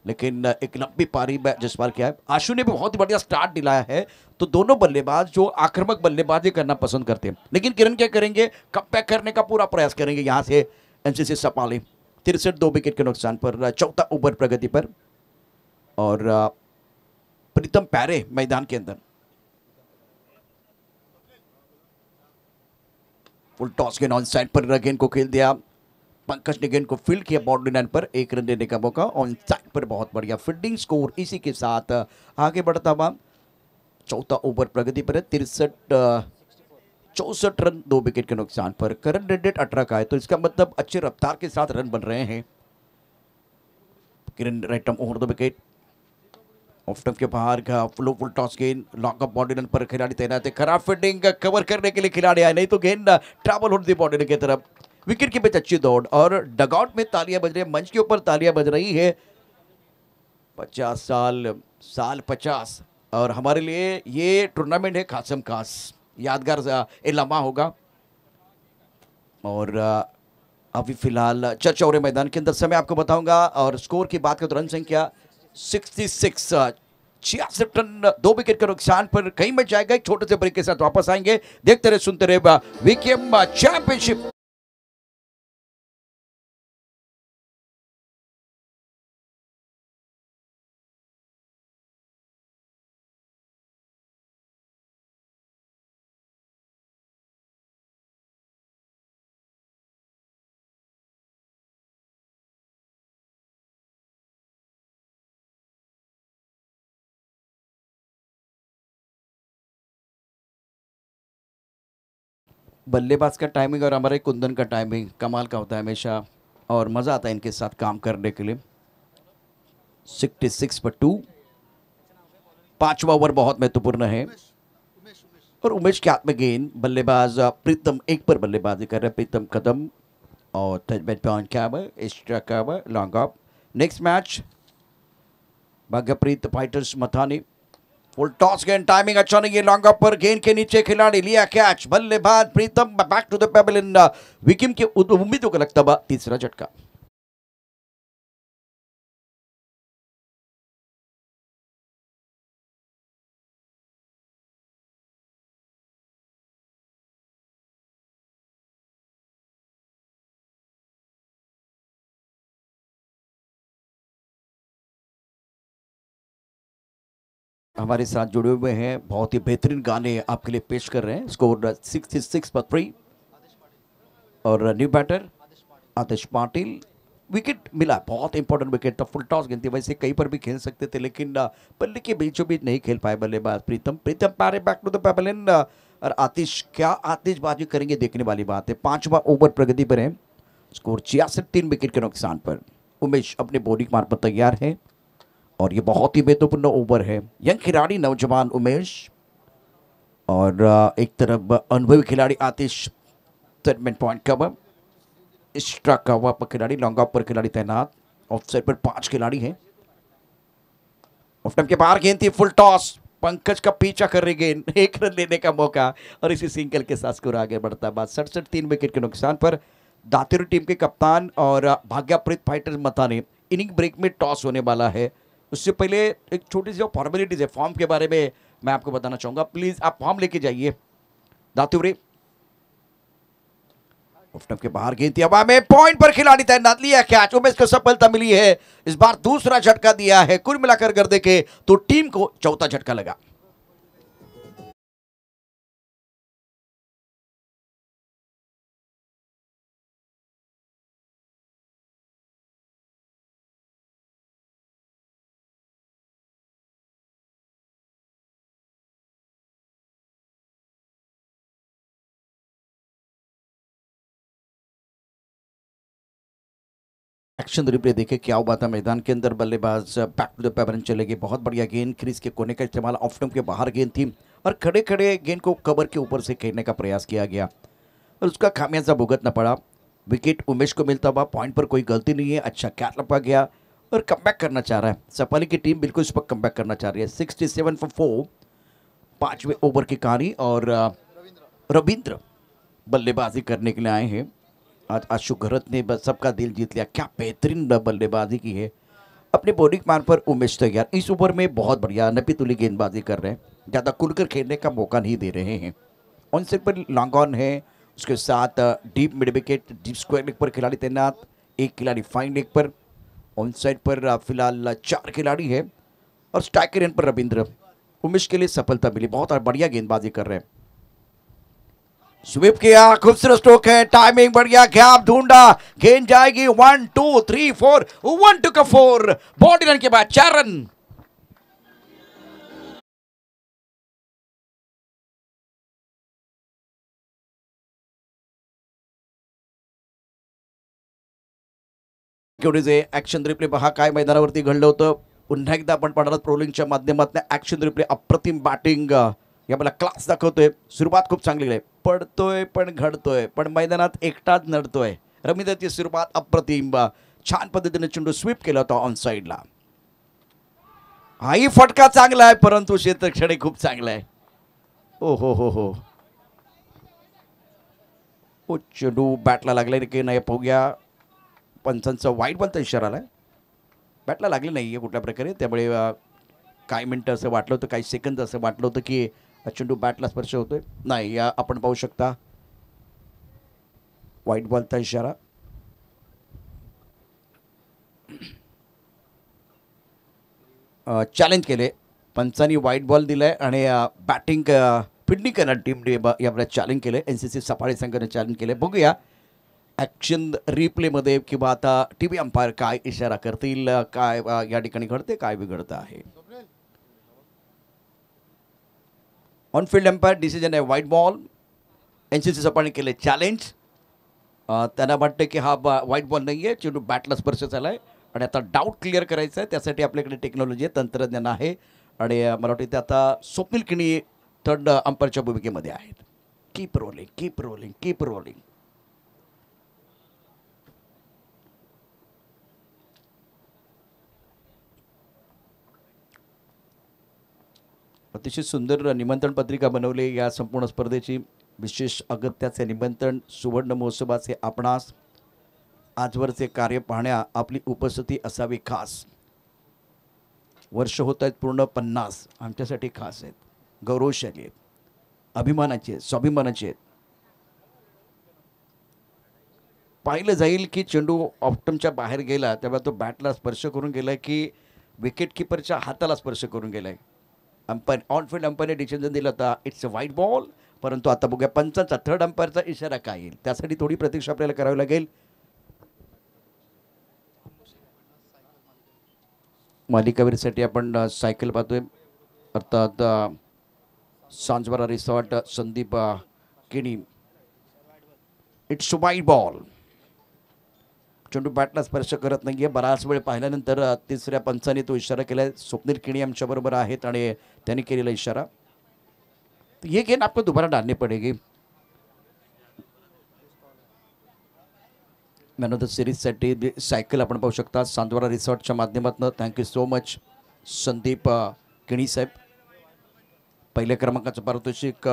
लेकिन एक लंबी पारी जसवाल किया है. आशु ने भी बहुत ही बढ़िया स्टार्ट दिलाया है. तो दोनों बल्लेबाज जो आक्रामक बल्लेबाजी करना पसंद करते हैं, लेकिन किरण क्या करेंगे, कम बैक करने का पूरा प्रयास करेंगे यहाँ से एनसीसी सपाली. 63 2 विकेट के नुकसान पर. चौथा ओवर प्रगति पर और प्रीतम प्यारे मैदान के अंदर. फुल टॉस गेंद ऑन साइड पर गेंद को खेल दिया. पंकज ने गेंद को फील्ड किया बाउंड्री लाइन पर. 1 रन देने का मौका ऑन साइड पर. बहुत बढ़िया फील्डिंग. स्कोर इसी के साथ आगे बढ़ता हुआ. चौथा ओवर प्रगति पर है. 64 रन 2 विकेट के नुकसान पर. करंट रेट 18 का है, तो इसका मतलब अच्छे रफ्तार के साथ रन बन रहे हैं. Kiran right arm over the wicket. Off stump के बाहर का फुल टॉस गेंद. लॉकअप बॉडी रन पर खिलाड़ी तैनात है. खराब फील्डिंग कवर करने के लिए खिलाड़ी आए, नहीं तो गेंद ट्रैवल होती बॉडी की तरफ. विकेट के बीच अच्छी दौड़ और डगआउट में तालियां बज रही है. मंच के ऊपर तालियां बज रही है. 50 साल 50 और हमारे लिए ये टूर्नामेंट है खासम खास. यादगार ये लम्हा होगा. और अभी फिलहाल चर्चा हो रहे मैदान के अंदर. समय आपको बताऊंगा. और स्कोर की बात करें तो रन संख्या 66 66 रन 2 विकेट के नुकसान पर. कहीं में जाएगा. एक छोटे से ब्रेक के साथ वापस आएंगे. देखते रहे सुनते रहे वीकेएम चैंपियनशिप. बल्लेबाज का टाइमिंग और हमारे कुंदन का टाइमिंग कमाल का होता है हमेशा, और मज़ा आता है इनके साथ काम करने के लिए. 66 पर 2. 5वां ओवर बहुत महत्वपूर्ण है. और उमेश के हाथ में गेंद. बल्लेबाज प्रीतम 1 पर बल्लेबाजी कर रहे हैं. प्रीतम कदम और long off. Next match Bhagyapreet fighters Mathani. Full toss गेंद. टाइमिंग अच्छा नहीं है. लॉन्ग ऑफ पर गेंद के नीचे खिलाड़ी लिया कैच. बल्लेबाज Pritam back to the pavilion. Wicket के उम्मीदों का लगता हुआ तीसरा झटका. हमारे साथ जुड़े हुए हैं, बहुत ही बेहतरीन गाने आपके लिए पेश कर रहे हैं. स्कोर 66 पर 3. और new batter Atish Patil. Wicket मिला, बहुत इंपॉर्टेंट विकेट था. फुल टॉस गेंद थी, वैसे कहीं पर भी खेल सकते थे, लेकिन बल्ले के बीचों बीच नहीं खेल पाए बल्लेबाज प्रीतम. पारे बैक टू द पेवेलियन. और आतिश क्या आतिशबाजी करेंगे देखने वाली बात है. 5वां ओवर प्रगति पर है. स्कोर 66 3 विकेट के नुकसान पर. उमेश अपने बॉलिंग मार्ग पर तैयार है और ये बहुत ही महत्वपूर्ण ओवर है। यंग खिलाड़ी नौजवान उमेश और एक तरफ अनुभवी खिलाड़ी Atish, tournament point cover, extra cover पर खिलाड़ी, लॉन्ग ऑफ पर खिलाड़ी तैनात, ऑफ साइड पर 5 खिलाड़ी हैं। ऑफ टाइम के बाहर गेंद थी, फुल टॉस, पंकज का पीछा कर रही गेंद, 1 रन लेने का मौका और इसी सिंगल के साथ स्कोर आगे बढ़ता है। बाद 67 3 विकेट के नुकसान पर दातिरी टीम के कप्तान और भाग्याप्रीत फाइटर्स मता ने इनिंग ब्रेक में टॉस होने वाला है। उससे पहले एक छोटी सी जो फॉर्मेलिटीज है, फॉर्म के बारे में मैं आपको बताना चाहूंगा। प्लीज आप फॉर्म लेके जाइए। दातिरी ऑफ टाइम के बाहर गेंद थी, हवा में, पॉइंट पर खिलाड़ी तैनात, लिया कैच, उमेश को सफलता मिली है। इस बार दूसरा झटका दिया है। कुल मिलाकर अगर देखे तो टीम को चौथा झटका लगा। एक्शन रिप्ले देखे क्या हुआ था मैदान के अंदर। बल्लेबाज बैक टू द पेपर चलेगी, बहुत बढ़िया गेंद, क्रीज के कोने का इस्तेमाल, ऑफ स्टंप के बाहर गेंद थी और खड़े खड़े गेंद को कवर के ऊपर से खेलने का प्रयास किया गया और उसका खामियाजा भुगतना पड़ा। विकेट उमेश को मिलता हुआ, पॉइंट पर कोई गलती नहीं है, अच्छा कैच लपका गया और कमबैक करना चाह रहा है। सफाली की टीम बिल्कुल इस पर कमबैक करना चाह रही है। 67 फॉर 4, 5वें ओवर की कहानी और रविंद्र बल्लेबाजी करने के लिए आए हैं। आज आशु घरत ने बस सबका दिल जीत लिया, क्या बेहतरीन बल्लेबाजी की है। अपने बॉलिंग मान पर उमेश तैयार, इस ओवर में बहुत बढ़िया नपीतुली गेंदबाजी कर रहे हैं, ज़्यादा खुलकर खेलने का मौका नहीं दे रहे हैं। ऑन साइड पर लॉन्ग ऑन है, उसके साथ deep mid wicket, deep square leg पर खिलाड़ी तैनात, 1 खिलाड़ी फाइन लेग पर। ऑन साइड पर फिलहाल 4 खिलाड़ी है और स्ट्राइकर एंड पर रविंद्र। उमेश के लिए सफलता मिली, बहुत बढ़िया गेंदबाजी कर रहे हैं। स्वीप किया, खूबसूरत स्ट्रोक है, टाइमिंग बढ़िया, गैप ढूंढा, गेंद जाएगी 1 2 3 4, 1 2 का 4, बॉडी रन के बाद 4 रन। ऍक्शन रिप्ले पहा काय मैदानावरती घडलं होतं। पुन्हा एकदा आपण पाहणार प्रोलिंगच्या माध्यमातून ऍक्शन रिप्ले, अप्रतिम बॅटिंग या मला क्लास दाखवतोय। सुरुवात खूप चांगली आहे, पडतोय पण घडतोय, पण मैदानात एकटाच नडतोय। रवींद्रची सुरुवात अप्रतिम, छान पद्धतीने चेंडू स्वीप केला होता ऑन साइडला। हाही फटका चांगला आहे, परंतु क्षेत्रक्षणे खूप चांगला आहे। ओ हो हो हो हो, चेंडू बॅटला लागलाय की नाही पाहूया। पंचांचा वाईट बॉलचा इशारा आलाय, बॅटला लागले नाही आहे कुठल्या प्रकारे, त्यामुळे काही मिनटं असं वाटलं होतं, काही सेकंद असं वाटलं होतं की चेंडू बॅटला स्पर्श होतोय, नाही या आपण पाहू शकता वाईट बॉलचा इशारा। चॅलेंज केले, पंचांनी वाईट बॉल दिलाय आणि बॅटिंग फिल्डिंग करणार टीमने यावेळेला चॅलेंज केले। NCC सफाळी संघाने चॅलेंज केले। बघूया ॲक्शन रिप्लेमध्ये किंवा आता टी व्ही अंपायर काय इशारा करतील, काय या ठिकाणी घडते, काय बिघडतं आहे। ऑन फील्ड अंपायर डिसिजन आहे व्हाईट बॉल। NCC सफाळी केले चॅलेंज, त्यांना वाटतं की हा व्हाईट बॉल नाही आहे, चेंडू बॅटला स्पर्श झाला आहे आणि आता डाऊट क्लिअर करायचा आहे, त्यासाठी आपल्याकडे टेक्नॉलॉजी आहे, तंत्रज्ञान आहे आणि मला वाटतं ते आता स्वप्नील किणी थर्ड अंपायरच्या भूमिकेमध्ये आहेत। Keep rolling, keep rolling, keep rolling. अतिशय सुंदर निमंत्रण पत्रिका बनवली या संपूर्ण स्पर्धेची। विशेष अगत्याचे निमंत्रण, सुवर्ण महोत्सवाचे आपणास आजवरचे कार्य पाहण्या आपली उपस्थिती असावी खास। वर्ष होत आहेत पूर्ण 50, आमच्यासाठी खास आहेत, गौरवशाली आहेत, अभिमानाचे आहेत, स्वाभिमानाचे आहेत। पाहिलं जाईल की चेंडू ऑप्टमच्या बाहेर गेला तेव्हा तो बॅटला स्पर्श करून गेलाय की विकेट किपरच्या हाताला स्पर्श करून गेलाय। अंपायर ऑन फील्ड अंपायरने डिसिजन दिलं होता इट्स अ व्हाईट बॉल, परंतु आता बघूया पंचांचा थर्ड अंपायरचा इशारा काय येईल, त्यासाठी थोडी प्रतीक्षा आपल्याला करावी लागेल। मालिकावीरसाठी आपण सायकल पाहतोय, अर्थात Sanjwara resort Sandeep Kini. It's a white ball, चेंडू बॅटला स्पर्श करत नाहीये. बराच वेळ पाहिल्यानंतर तिसऱ्या पंचाने तो इशारा केलाय. स्वप्नील किणी आमच्याबरोबर आहेत आणि त्यांनी केलेला इशारा. तो ये गेंद आपको दोबारा डालनी पड़ेगी. मॅन ऑफ द सिरीजसाठी सायकल आपण पाहू शकता सांदवारा रिसॉर्टच्या माध्यमातून. थँक्यू सो मच संदीप किणी साहेब. पहिल्या क्रमांकाचं पारितोषिक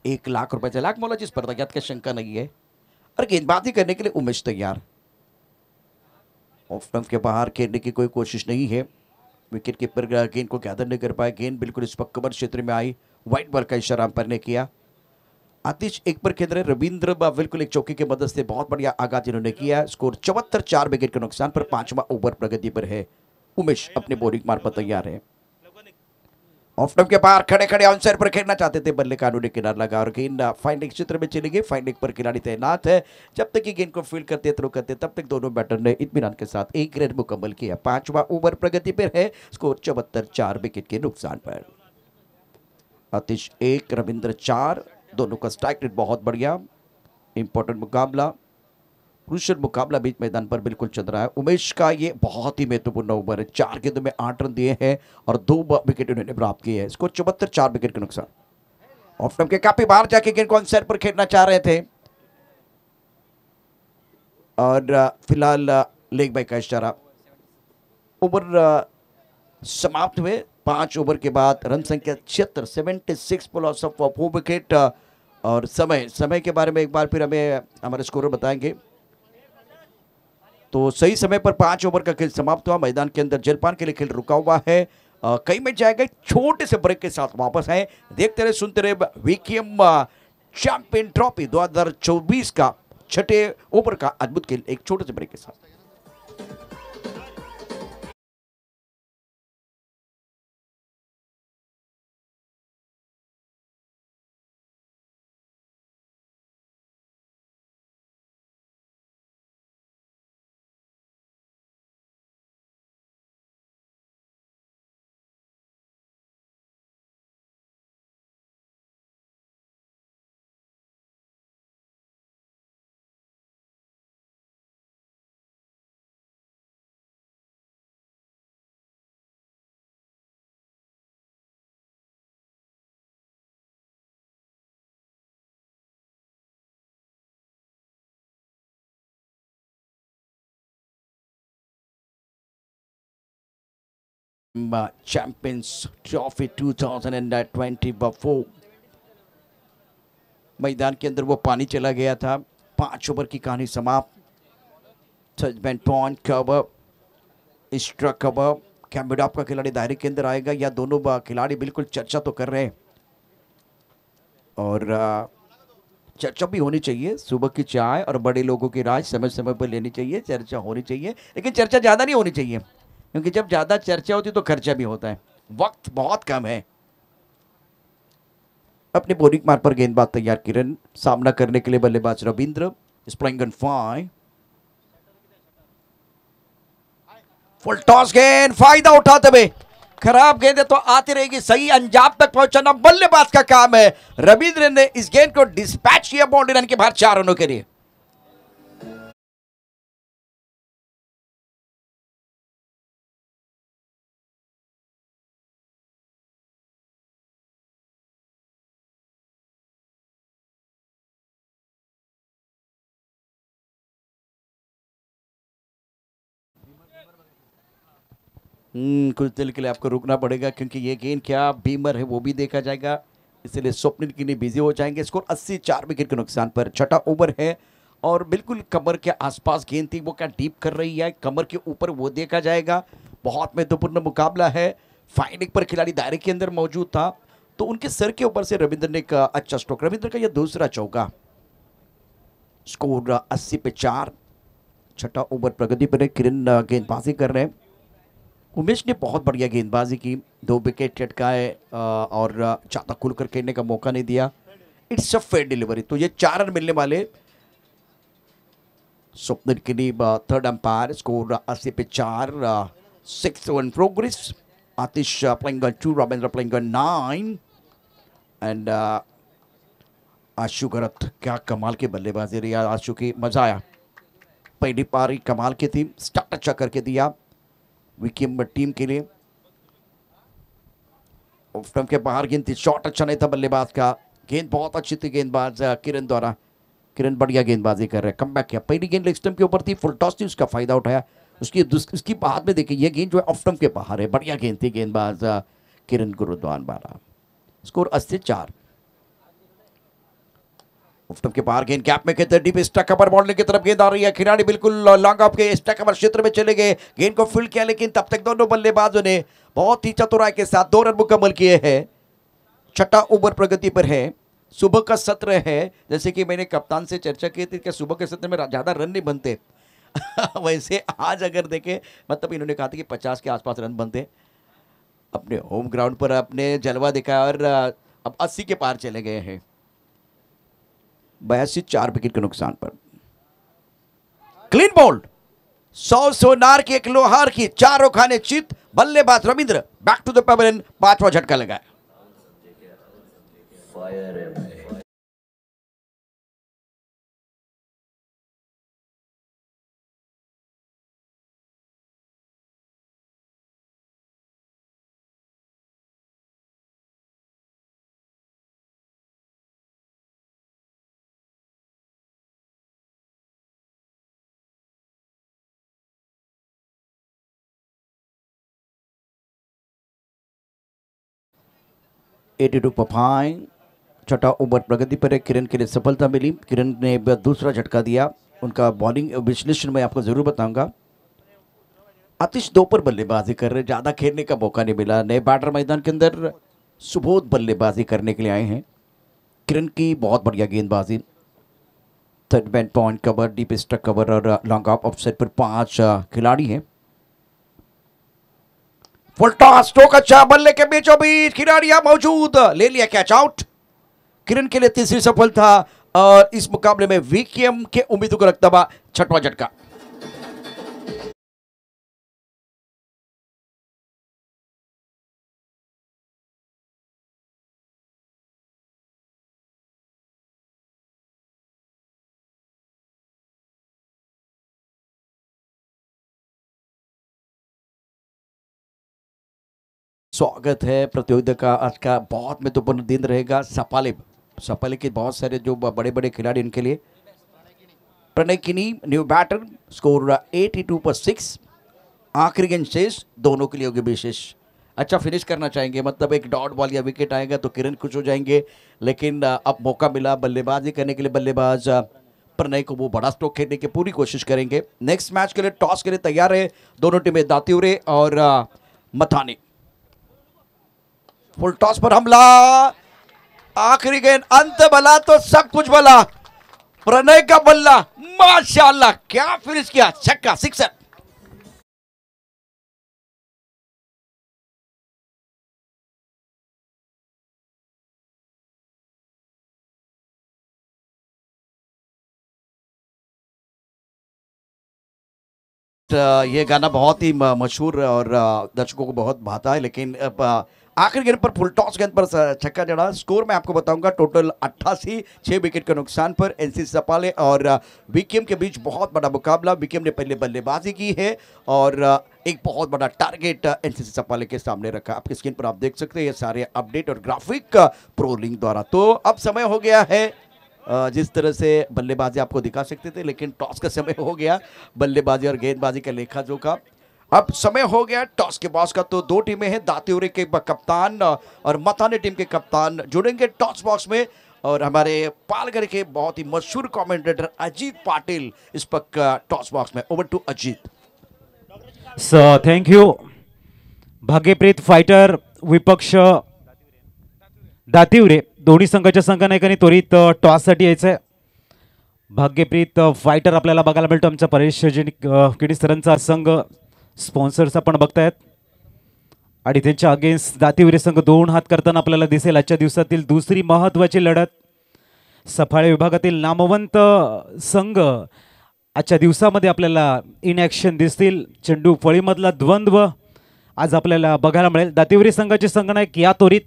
1,00,000 रुपयाच्या लाख मोलाची स्पर्धा, यात काही शंका नहीं है. और गेंदबाजी करने के लिए उमेश तैयार. ऑफ स्टंप के बाहर खेलने की कोई कोशिश नहीं है. विकेट कीपर गेंद को गैदर नहीं कर पाए. गेंद बिल्कुल इस वक्त कवर क्षेत्र में आई. वाइट बॉल का इशारा अंपायर ने किया. आतिश एक पर खेल रहे. रविंद्र बिल्कुल एक चौकी की मदद से बहुत बढ़िया आगाज इन्होंने किया. स्कोर 74, 4 विकेट के नुकसान पर. 5वां ओवर प्रगति पर है. उमेश अपने बॉलिंग मार्ग पर तैयार है. ऑफ स्टंप के बाहर खड़े खड़े ऑन साइड पर खेलना चाहते थे, बल्ले कानूनी किनार लगा और गेंद फाइंडिंग क्षेत्र में चली गई. फाइंडिंग पर खिलाड़ी तैनात है. जब तक ये गेंद को फील्ड करते थ्रो करते तब तक दोनों बैटर ने इत्मीनान के साथ एक रन मुकम्मल किया. 5वां ओवर प्रगति पर है. स्कोर 74, 4 विकेट के नुकसान पर. आतिश 1, रविंद्र 4. दोनों का स्ट्राइक रेट बहुत बढ़िया. इंपॉर्टेंट मुकाबला, क्रूशियल मुकाबला बीच मैदान पर बिल्कुल चल रहा है. उमेश का ये बहुत ही महत्वपूर्ण ओवर है. 4 गेंदों में 8 रन दिए हैं और 2 विकेट उन्होंने प्राप्त किए हैं. स्कोर 74, 4 विकेट का नुकसान. ऑफ स्टंप के काफी बाहर जाके गेंद को ऑन साइड पर खेलना चाह रहे थे और फिलहाल लेग बाय का इशारा. ओवर समाप्त हुए. 5 ओवर के बाद रन संख्या 76, 76 फॉर लॉस ऑफ 4 विकेट. और समय के बारे में एक बार फिर हमें हमारे स्कोरर बताएंगे. तो सही समय पर 5 ओवर का खेल समाप्त हुआ. मैदान के अंदर जलपान के लिए खेल रुका हुआ है. कई मैच जाएगा. छोटे से ब्रेक के साथ वापस आए. देखते रहे सुनते रहे. वीकेएम चैंपियन ट्रॉफी 2024 का 6ठे ओवर का अद्भुत खेल एक छोटे से ब्रेक के साथ. चैंपियंस ट्रॉफी 2024 मैदान के अंदर वो पानी चला गया था. 5 ओवर की कहानी समाप्त. Suspend point cover, extra cover. Camera का खिलाड़ी दायरे के अंदर आएगा या दोनों खिलाड़ी बिल्कुल चर्चा तो कर रहे हैं और चर्चा भी होनी चाहिए. सुबह की चाय और बड़े लोगों की राय समय समय पर लेनी चाहिए. चर्चा होनी चाहिए लेकिन चर्चा ज़्यादा नहीं होनी चाहिए क्योंकि जब ज़्यादा चर्चा होती तो खर्चा भी होता है. वक्त बहुत कम है. अपने बॉलिंग मार्ग पर गेंदबाज तैयार. किरण सामना करने के लिए बल्लेबाज Ravindra. Spring on 5. Full toss गेंद. फायदा उठाते हुए खराब गेंद है तो आती रहेगी. सही अंजाम तक पहुंचाना बल्लेबाज का काम है. रविंद्र ने इस गेंद को डिस्पैच किया बाउंड्री रन के बाहर 4 रनों के लिए. कुछ देर के लिए आपको रुकना पड़ेगा क्योंकि ये गेंद क्या बीमर है वो भी देखा जाएगा. इसलिए स्वप्निल किनी बिजी हो जाएंगे. स्कोर 80, 4 विकेट के नुकसान पर. 6ठा ओवर है और बिल्कुल कमर के आसपास गेंद थी. वो क्या डीप कर रही है कमर के ऊपर वो देखा जाएगा. बहुत महत्वपूर्ण मुकाबला है. फाइंडिंग पर खिलाड़ी दायरे के अंदर मौजूद था तो उनके सर के ऊपर से रविंद्र ने एक अच्छा स्ट्रोक. रविंद्र का यह दूसरा चौका. स्कोर 80 पे 4. 6ठा ओवर प्रगति पर. किरण गेंदबाजी कर रहे हैं. उमेश ने बहुत बढ़िया गेंदबाजी की. 2 विकेट चटकाए और ज़्यादा खुलकर खेलने का मौका नहीं दिया. It's a fair delivery. तो ये 4 रन मिलने वाले. Swapnil Kini third umpire. Score 80 पे 4. 6 in progress. Atish playing on 2, Ravindra playing on 9 and Ashu Gharat. क्या कमाल की बल्लेबाजी रही आशु की. मजा आया. पहली पारी कमाल की थी, स्टार्ट अच्छा करके दिया विकेम टीम के लिए। ऑफ स्टंप के बाहर गेंद थी, शॉट अच्छा नहीं था बल्लेबाज का, गेंद बहुत अच्छी थी गेंदबाज किरण द्वारा। किरण बढ़िया गेंदबाजी कर रहे हैं, कम बैक किया। पहली गेंद लेग स्टंप के ऊपर थी, फुल टॉस थी, उसका फायदा उठाया। उसकी बाद में देखिए ये गेंद जो है ऑफ स्टंप के बाहर है, बढ़िया गेंद थी गेंदबाज किरण गुरुद्वान वाला। स्कोर 80-4। ऑफ स्टंप के बाहर गेंद गैप में कहते हैं डीप स्टक कवर बॉलने की तरफ गेंद आ रही है। खिलाड़ी बिल्कुल लॉन्ग ऑफ के स्टक कवर क्षेत्र में चले गए, गेंद को फील्ड किया, लेकिन तब तक दोनों बल्लेबाजों ने बहुत ही चतुराई के साथ 2 रन मुकम्मल किए हैं। छठा ओवर प्रगति पर है, सुबह का सत्र है। जैसे कि मैंने कप्तान से चर्चा की थी कि सुबह के सत्र में ज़्यादा रन नहीं बनते वैसे आज अगर देखें, मतलब इन्होंने कहा था कि 50 के आसपास रन बनते। अपने होम ग्राउंड पर अपने जलवा दिखाया और अब 80 के पार चले गए हैं। 82 4 विकेट के नुकसान पर। क्लीन बोल्ड, 100 सोनार की 1 लोहार की, 4 खाने चित। बल्लेबाज Ravindra back to the pavilion, 5वां झटका लगाया। Eighty two 5। छठा ओवर प्रगति पर है, किरण के लिए सफलता मिली। किरण ने दूसरा झटका दिया। उनका बॉलिंग विश्लेषण मैं आपको जरूर बताऊंगा। आतिश 2 पर बल्लेबाजी कर रहे, ज़्यादा खेलने का मौका नहीं मिला। नए बैटर मैदान के अंदर सुबोध बल्लेबाजी करने के लिए आए हैं। किरण की बहुत बढ़िया गेंदबाजी, third man point cover, deep struck cover और लॉन्ग ऑफ ऑफसेट पर 5 खिलाड़ी हैं। फुल टॉस, स्ट्रोक अच्छा, बल्ले के बीचों बीच खिलाड़ियां मौजूद, ले लिया कैच आउट। किरण के लिए तीसरी सफलता और इस मुकाबले में वीकेएम के उम्मीदों को रखता हुआ 6वां झटका। स्वागत है प्रतियोगिता का। आज का बहुत महत्वपूर्ण दिन रहेगा। सपाले के बहुत सारे जो बड़े बड़े खिलाड़ी, इनके लिए प्रणय किनी न्यू बैटर, स्कोर 82 पर 6। आखिरी गेंद शेष, दोनों के लिए होगी विशेष। अच्छा फिनिश करना चाहेंगे, मतलब एक डॉट बॉल या विकेट आएगा तो किरण खुश हो जाएंगे, लेकिन अब मौका मिला बल्लेबाजी करने के लिए। बल्लेबाज प्रणय को वो बड़ा स्ट्रोक खेलने की पूरी कोशिश करेंगे। नेक्स्ट मैच के लिए टॉस के लिए तैयार है दोनों टीमें, दातिउरे और मथानी। फुल टॉस पर हमला, आखिरी गेंद, अंत भला तो सब कुछ भला। प्रणय का बल्ला, माशाल्लाह क्या फिनिश किया, छक्का, सिक्सर। ये गाना बहुत ही मशहूर और दर्शकों को बहुत भाता है, लेकिन अब आखिरी गेंद पर फुल टॉस गेंद पर छक्का जड़ा। स्कोर मैं आपको बताऊंगा, टोटल 88, 6 विकेट के नुकसान पर। एनसीसी सपाले और वीकेएम के बीच बहुत बड़ा मुकाबला। वीकेएम ने पहले बल्लेबाजी की है और एक बहुत बड़ा टारगेट एनसीसी सपाले के सामने रखा। आपकी स्क्रीन पर आप देख सकते हैं ये सारे अपडेट और ग्राफिक प्रो लिंक द्वारा। तो अब समय हो गया है, जिस तरह से बल्लेबाजी आपको दिखा सकते थे, लेकिन टॉस का समय हो गया, बल्लेबाजी और गेंदबाजी का लेखा जोखा। अब समय हो गया टॉस के बॉस का। तो 2 टीमें हैं, दातिउरे के कप्तान और मथाने टीम के कप्तान जुड़ेंगे टॉस बॉक्स में, और हमारे पालघर के बहुत ही मशहूर कमेंटेटर अजीत पाटिल इस पक टॉस बॉक्स में। Over to Ajit sir, thank you. Bhagyapreet fighter विपक्ष दातिउरे, दोन्ही संघाच्या संघनायकांनी त्वरित टॉससाठी यायचं आहे. भाग्यप्रीत फायटर आपल्याला बघायला मिळतो. आमचा परेश किडी सरांचा संघ स्पॉन्सर्स आपण बघतायत आणि त्यांच्या अगेन्स्ट दातिउरे संघ 2 हात करताना आपल्याला दिसेल. आजच्या दिवसातील दुसरी महत्त्वाची लढत. सफाळे विभागातील नामवंत संघ आजच्या दिवसामध्ये आपल्याला इन ॲक्शन दिसतील. चेंडू फळीमधला द्वंद्व आज आपल्याला बघायला मिळेल. दातिउरे संघाचे संघनायक या त्वरित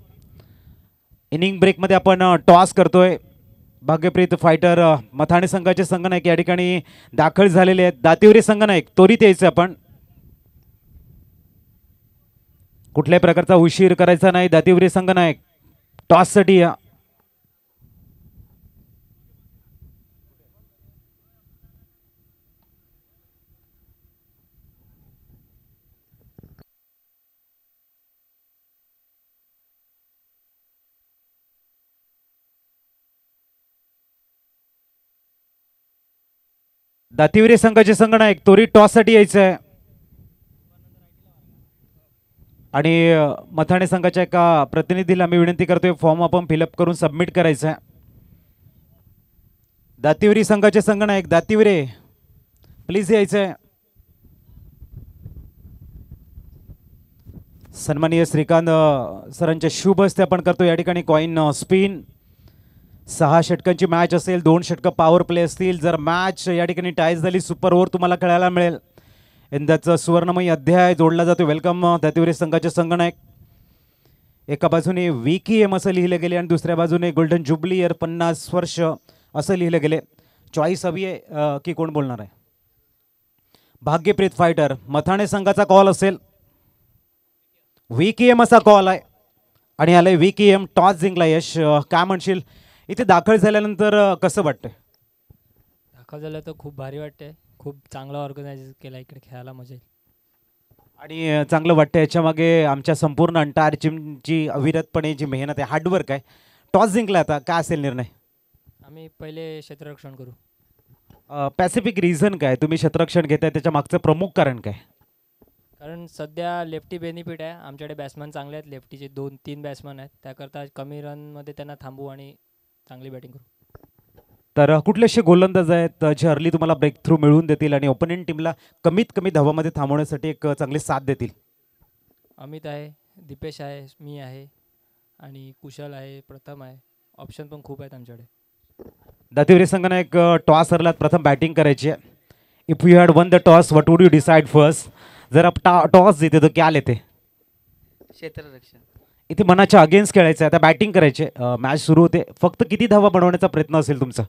इनिंग ब्रेकमध्ये आपण टॉस करतोय. भाग्यप्रीत फायटर मथाणे संघाचे संघनायक या ठिकाणी दाखल झालेले आहेत. दातिवरे संघनायक त्वरित यायचं आपण, कुठल्याही प्रकारचा उशीर करायचा नाही. दातिवरे संघनायक टॉससाठी या. दातिवरे संघाचे संघनायक त्वरित टॉससाठी यायचं आहे. आणि मथाणे संघाच्या एका प्रतिनिधीला मी विनंती करतोय फॉर्म आपण फिलअप करून सबमिट करायचा आहे. दातिवरी संघाचे संघनायक दातिवरे प्लीज यायचं आहे. सन्माननीय श्रीकांत सरांच्या शुभ हस्ते आपण करतो या ठिकाणी कॉईन स्पिन. 6 षटकांची मॅच असेल, 2 षटकं पॉवर प्ले असतील. जर मॅच या ठिकाणी टाईज झाली सुपर ओव्हर तुम्हाला खेळायला मिळेल. यंदाचा सुवर्णमयी अध्याय जोडला जातो. वेलकम दातिवरे संघाचे संघनायक. एका बाजूने VKM असं लिहिलं गेले आणि दुसऱ्या बाजूने गोल्डन जुबली इयर 50 वर्ष असं लिहिलं गेले. चॉईस हवी आहे की कोण बोलणार आहे? भाग्यप्रीत फायटर मथाणे संघाचा कॉल असेल. VKM असा कॉल आहे आणि आलंय VKM. टॉस जिंकला. यश काय म्हणशील इथे दाखल झाल्यानंतर कसं वाटतंय? दाखल झालं तर खूप भारी वाटते. खूप चांगला ऑर्गनायझ केला, इकडे खेळायला मजा येईल. आणि चांगलं वाटतं. याच्यामागे आमच्या संपूर्ण अंटायर टीमची अविरतपणे जी मेहनत आहे, हार्डवर्क आहे. टॉस जिंकला, आता काय असेल निर्णय? आम्ही पहिले क्षेत्ररक्षण करू. पॅसिफिक रिझन काय? तुम्ही क्षेत्ररक्षण घेताय त्याच्या मागचं प्रमुख कारण काय? कारण सध्या लेफ्टी बेनिफिट आहे. आमच्याकडे बॅट्समन चांगले आहेत. लेफ्टीचे 2-3 बॅट्समन आहेत. त्याकरता कमी रनमध्ये त्यांना थांबवू आणि चांगली बॅटिंग करू. तर कुठले असे गोलंदाज आहेत जे अर्ली तुम्हाला ब्रेक थ्रू मिळवून देतील आणि ओपोनंट टीमला कमीत कमी धावामध्ये थांबवण्यासाठी एक चांगली साथ देतील? अमित आहे, दीपेश आहे, मी आहे आणि कुशल आहे, प्रथम आहे. ऑप्शन पण खूप आहेत आमच्याकडे. दातिवरे संघाने टॉस हरलात, प्रथम बॅटिंग करायची आहे. If you had one the toss what would you decide first? जर आप टॉस जीते तो क्या लेते? क्षेत्ररक्षण. इथे मनाच्या अगेन्स्ट खेळायचं आहे. आता बॅटिंग करायचे, मॅच सुरू होते. फक्त किती धावा बनवण्याचा प्रयत्न असेल तुमचा?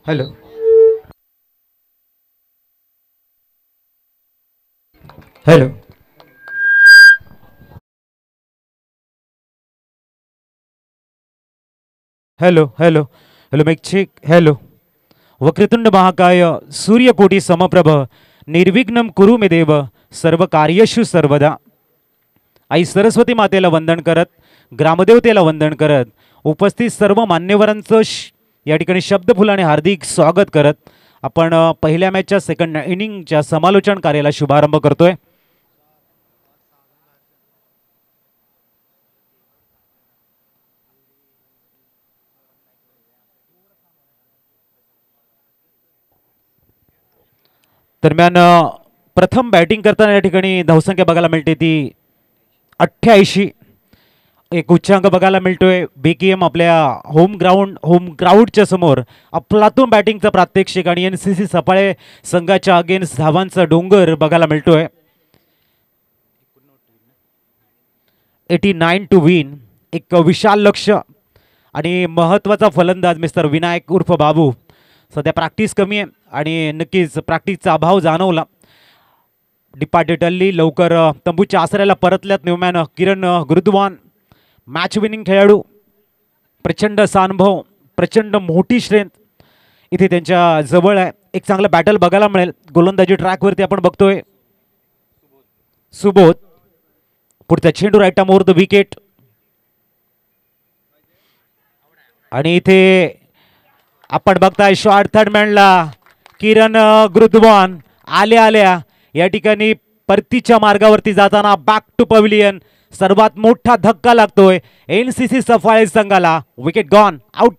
Hello hello hello hello hello mic check. Hello. वक्रतुंड महाकाय सूर्यकोटी समप्रभ निर्विघ्नं कुरु मे देव सर्व कार्येषु सर्वदा. आई सरस्वती मातेला वंदन करत, ग्रामदेवतेला वंदन करत, उपस्थित सर्व मान्यवरांचं या ठिकाणी शब्दफुलाने हार्दिक स्वागत करत आपण पहिल्या मॅचच्या सेकंड इनिंगच्या समालोचन कार्याला शुभारंभ करतोय. दरम्यान प्रथम बॅटिंग करताना या ठिकाणी धावसंख्या बघायला मिळते ती 88. एक उच्चांक बघायला मिळतोय. BKM आपल्या होम ग्राउंडच्या समोर अफलातून बॅटिंगचा प्रात्यक्षिक आणि NCC सफाळे संघाच्या अगेन्स्ट धावांचा डोंगर बघायला मिळतोय. 89 टू विन. एक विशाल लक्ष आणि महत्त्वाचा फलंदाज मिस्टर विनायक उर्फ बाबू. सध्या प्रॅक्टिस कमी आहे आणि नक्कीच प्रॅक्टिसचा अभाव जाणवला. डिपार्टेड अल्ली लवकर तंबूच्या आसऱ्याला परतल्यात न्यूमॅन किरण गुरुद्वान. मॅच विनिंग खेळाडू, प्रचंड असा अनुभव, प्रचंड मोठी स्ट्रेंथ इथे त्यांच्या जवळ आहे. एक चांगलं बॅटल बघायला मिळेल. गोलंदाजी ट्रॅकवरती आपण बघतोय. सुबोध पुढचा चेंडू राईट मोर द विकेट. आणि इथे आपण बघताय शॉर्ट थर्ड मॅनला किरण गुरुद्वान आल्या या ठिकाणी परतीच्या मार्गावरती जाताना बॅक टू पवेलियन सर्वात मोठा धक्का लागतोय एनसीसी सफाळे संघाला. Wicket gone out.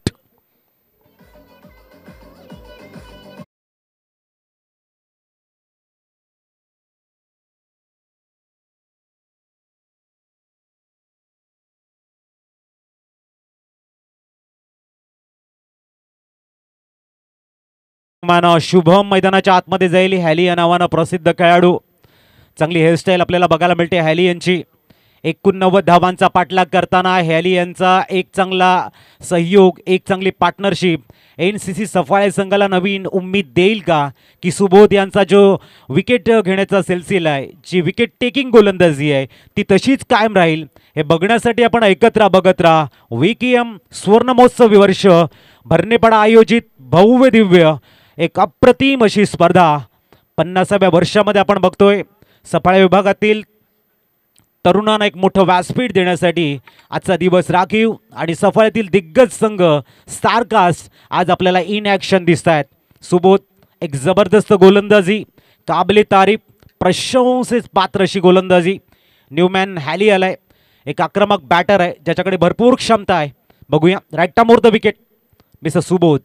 शुभम मैदानाच्या आतमध्ये जाईल. हॅली या नावानं प्रसिद्ध खेळाडू. चांगली हेअरस्टाईल आपल्याला बघायला मिळते हॅली यांची. 89 धावांचा पाठलाग करताना हॅली यांचा एक चांगला सहयोग, एक चांगली पार्टनरशिप एनसीसी सफाळे संघाला नवीन उम्मीद देईल का, की सुबोध यांचा जो विकेट घेण्याचा सिलसिला आहे, जी विकेट टेकिंग गोलंदाजी आहे ती तशीच कायम राहील, हे बघण्यासाठी आपण एकत्र बघत राहा. विकेएम स्वर्ण महोत्सवी वर्ष भरणेपाडा आयोजित भव्य दिव्य एक अप्रतिम अशी स्पर्धा 50व्या वर्षामध्ये आपण बघतोय. सफाळे विभागातील तरुणांना एक मोठं व्यासपीठ देण्यासाठी आजचा दिवस राखीव आणि सफाळ्यातील दिग्गज संघ स्टारकास्ट आज आपल्याला इन ॲक्शन दिसत आहेत. सुबोध एक जबरदस्त गोलंदाजी, काबिले तारीफ, प्रशंसेस पात्र अशी गोलंदाजी. न्यूमॅन हॅली आलाय, एक आक्रमक बॅटर आहे ज्याच्याकडे भरपूर क्षमता आहे. बघूया right more the wicket mister Subodh.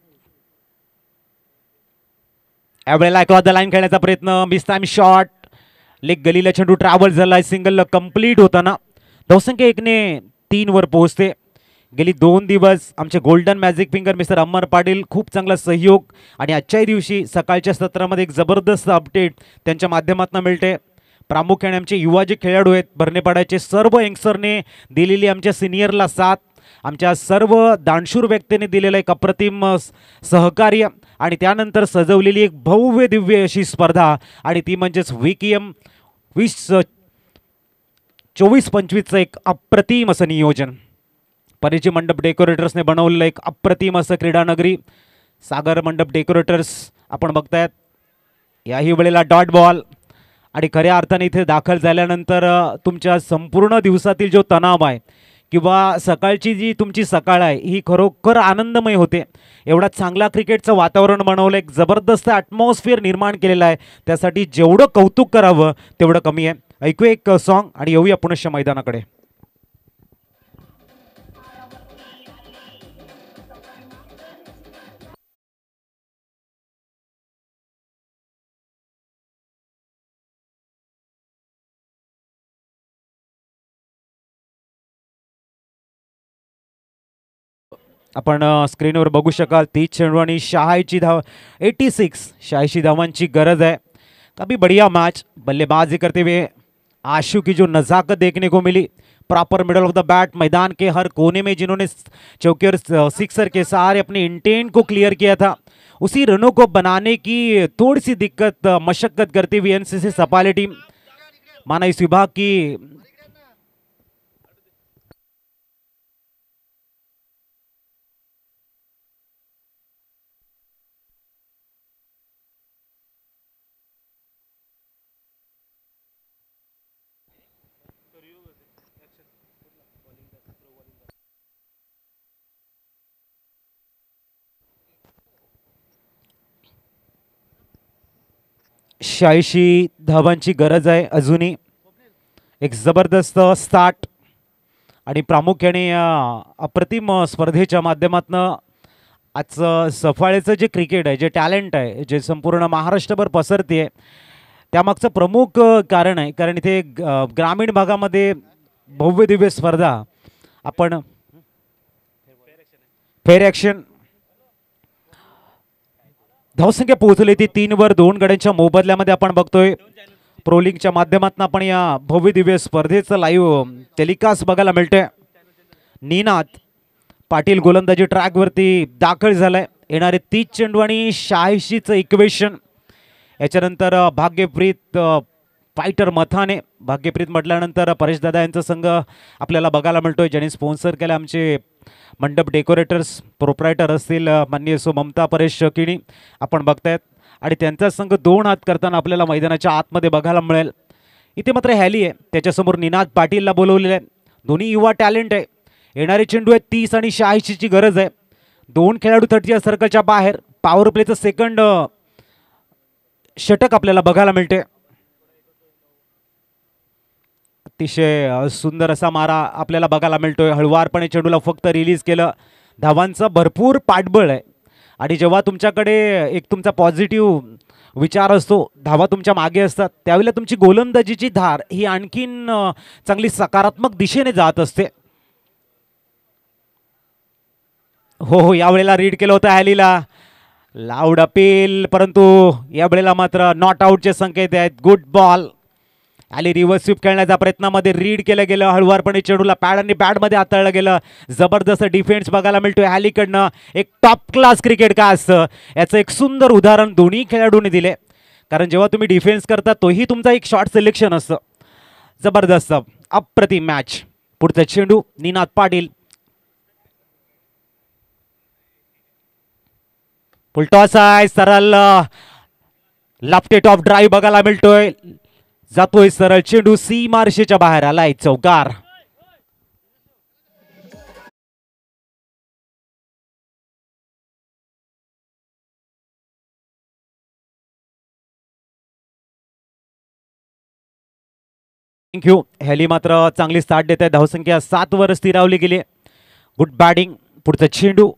यावेळेला क्रॉस द लाईन खेळण्याचा प्रयत्न, मिस टाइम शॉट, लेग गलीला चेंडू ट्रॅव्हल झालाय. सिंगल कंप्लीट होताना धावसंख्या 1-3 वर पोहोचते. गेली 2 दिवस आमचे गोल्डन मॅजिक फिंगर मिस्टर अमर पाटील खूप चांगला सहयोग आणि आजच्याही दिवशी सकाळच्या सत्रामध्ये एक जबरदस्त अपडेट त्यांच्या माध्यमातून मिळते. प्रामुख्याने आमचे युवा जे खेळाडू आहेत भरणेपाड्याचे सर्व यंगस्टरने दिलेली आमच्या सिनियरला साथ, आमच्या सर्व दानशूर व्यक्तीने दिलेलं एक अप्रतिम सहकार्य आणि त्यानंतर सजवलेली एक भव्य दिव्य अशी स्पर्धा आणि ती म्हणजेच विकेएम 24-25चं एक अप्रतिम असं नियोजन. परिचय मंडप डेकोरेटर्सने बनवलेलं एक अप्रतिम असं क्रीडानगरी सागर मंडप डेकोरेटर्स आपण बघतायत. याही वेळेला डॉट बॉल आणि खऱ्या अर्थाने इथे दाखल झाल्यानंतर तुमच्या संपूर्ण दिवसातील जो तणाव आहे किंवा सकाळची जी तुमची सकाळ आहे ही खरोखर आनंदमय होते. एवढा चांगला क्रिकेटचं वातावरण बनवलं, एक जबरदस्त ॲटमॉस्फिअर निर्माण केलेला आहे. त्यासाठी जेवढं कौतुक करावं तेवढं कमी आहे. ऐकूया एक सॉन्ग आणि येऊया पुनश्च मैदानाकडे. आपण स्क्रीनवर बघू शकाल 30 चेंडू आणि 86 धावांची गरज है. काफ़ी बढ़िया मैच, बल्लेबाजी करते हुए आशु की जो नज़ाकत देखने को मिली, proper middle of the bat, मैदान के हर कोने में जिन्होंने चौके और सिक्सर के सहारे अपने इंटेंट को क्लियर किया था, उसी रनों को बनाने की थोड़ी सी दिक्कत मशक्क़त करते हुए एनसीसी सफाळे टीम माना इस विभाग की शहाऐंशी धावांची गरज आहे अजूनही. एक जबरदस्त स्टार्ट आणि प्रामुख्याने या अप्रतिम स्पर्धेच्या माध्यमातून आजचं सफाळेचं जे क्रिकेट आहे, जे टॅलेंट आहे, जे संपूर्ण महाराष्ट्रभर पसरते आहे, त्यामागचं प्रमुख कारण आहे. कारण इथे ग्रामीण भागामध्ये भव्य दिव्य स्पर्धा आपण फेअर ॲक्शन धावसंख्या पोहोचली ती 3 वर 2 गड्यांच्या मोबदल्यामध्ये आपण बघतोय. प्रोलिंगच्या माध्यमातून आपण या भव्य दिव्य स्पर्धेचं लाईव्ह टेलिकास्ट बघायला मिळतंय. निनाद पाटील गोलंदाजी ट्रॅकवरती दाखल झालाय. येणारे 30 चेंडू आणि 86चं इक्वेशन. याच्यानंतर भाग्यप्रीत फायटर मथाने, भाग्यप्रीत म्हटल्यानंतर परेश दादा यांचा संघ आपल्याला बघायला मिळतोय, ज्यांनी स्पॉन्सर केलं आमचे मंडप डेकोरेटर्स प्रोप्रायटर असतील माननीय सो ममता परेश किणी आपण बघतायत आणि त्यांचा संघ 2 हात करताना आपल्याला मैदानाच्या आतमध्ये बघायला मिळेल. इथे मात्र हॅली आहे, त्याच्यासमोर निनाद पाटीलला बोलवलेलं आहे. दोन्ही युवा टॅलेंट आहे. येणारे चेंडू आहेत 30 आणि 86ची गरज आहे. 2 खेळाडू 30 सर्कलच्या बाहेर. पॉवर प्लेचं सेकंड षटक आपल्याला बघायला मिळते. अतिशय सुंदर असा मारा आपल्याला बघायला मिळतोय. हळुवारपणे चेंडूला फक्त रिलीज केलं. धावांचा भरपूर पाठबळ आहे आणि जेव्हा तुमच्याकडे एक तुमचा पॉझिटिव्ह विचार असतो, धावा तुमच्या मागे असतात, त्यावेळेला तुमची गोलंदाजीची धार ही आणखीन चांगली सकारात्मक दिशेने जात असते. हो, यावेळेला रीड केलं होतं हॅलीला. लाऊड अपील, परंतु यावेळेला मात्र नॉट आऊटचे संकेत आहेत. Good ball. आली रिव्हर्स स्वीप खेळण्याच्या प्रयत्नामध्ये रीड केलं गेलं. हळुवारपणे चेंडूला पॅड आणि बॅटमध्ये हाताळलं गेलं. जबरदस्त डिफेन्स बघायला मिळतोय हॅलीकडनं. एक टॉप क्लास क्रिकेट काय असतं याचं एक सुंदर उदाहरण दोन्ही खेळाडूंनी दिले. कारण जेव्हा तुम्ही डिफेन्स करता तोही तुमचा एक शॉट सिलेक्शन असतं. जबरदस्त अप्रतिम मॅच. पुढचा चेंडू निनाद पाटील. फुलटॉस आहे. सरळ लाफ्टे टॉप ड्राईव्ह बघायला मिळतोय. जातोय सरळ चेंडू सीमारेषेच्या बाहेर आलाय. चौकार. थँक्यू. हॅली मात्र चांगली स्टार्ट देत आहे. धावसंख्या 7 वर स्थिरावली गेली. Good batting. पुढचा चेंडू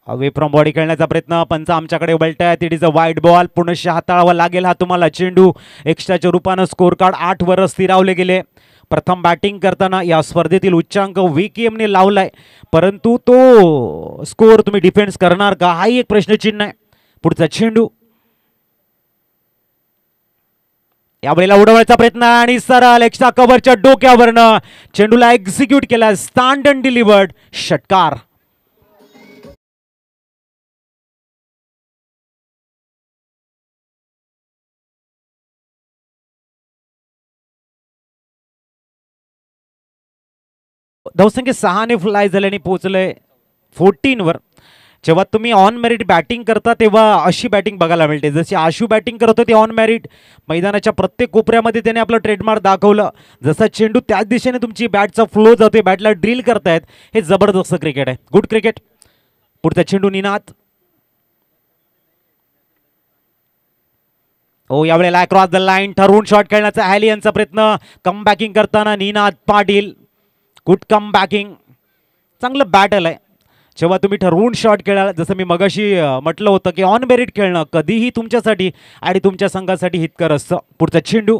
अवे फ्रॉम बॉडी खेळण्याचा प्रयत्न. पंच आमच्याकडे वळतायत. It is a wide ball. पुनश्च हाताळावा लागेल हा तुम्हाला चेंडू. एक्स्ट्राच्या रूपानं स्कोर कार्ड 8 वर स्थिरावले गेले. प्रथम बॅटिंग करताना या स्पर्धेतील उच्चांक VKMने लावलाय, परंतु तो स्कोर तुम्ही डिफेन्स करणार का हाही एक प्रश्नचिन्ह आहे. पुढचा चेंडू यावेळेला उडवण्याचा प्रयत्न आणि सरळ एक्स्ट्रा कव्हरच्या डोक्यावरनं चेंडूला एक्झिक्यूट केला. Stand and delivered. षटकार. धावसंख्या 6ने फ्लाय झाल्याने पोहोचले 14 वर. जेव्हा तुम्ही ऑन मेरिट बॅटिंग करता तेव्हा अशी बॅटिंग बघायला मिळते. जशी आशू बॅटिंग करत होती ऑन मेरिट, मैदानाच्या प्रत्येक कोपऱ्यामध्ये त्याने आपलं ट्रेडमार्क दाखवलं. जसा चेंडू त्याच दिशेने तुमची बॅटचा फ्लो जातोय, बॅटला ड्रिल करतायत. हे जबरदस्त क्रिकेट आहे. Good cricket. पुढचा चेंडू निनाद. हो, यावेळेला क्रॉस द लाईन ठरवून शॉट खेळण्याचा हॅली यांचा प्रयत्न. कम बॅकिंग करताना Ninad Patil. Good come backing. चांगलं बॅटल आहे. जेव्हा तुम्ही ठरवून शॉट खेळाल, जसं मी मगाशी म्हटलं होतं की ऑन मेरिट खेळणं कधीही तुमच्यासाठी आणि तुमच्या संघासाठी हितकर असतं. पुढचा चेंडू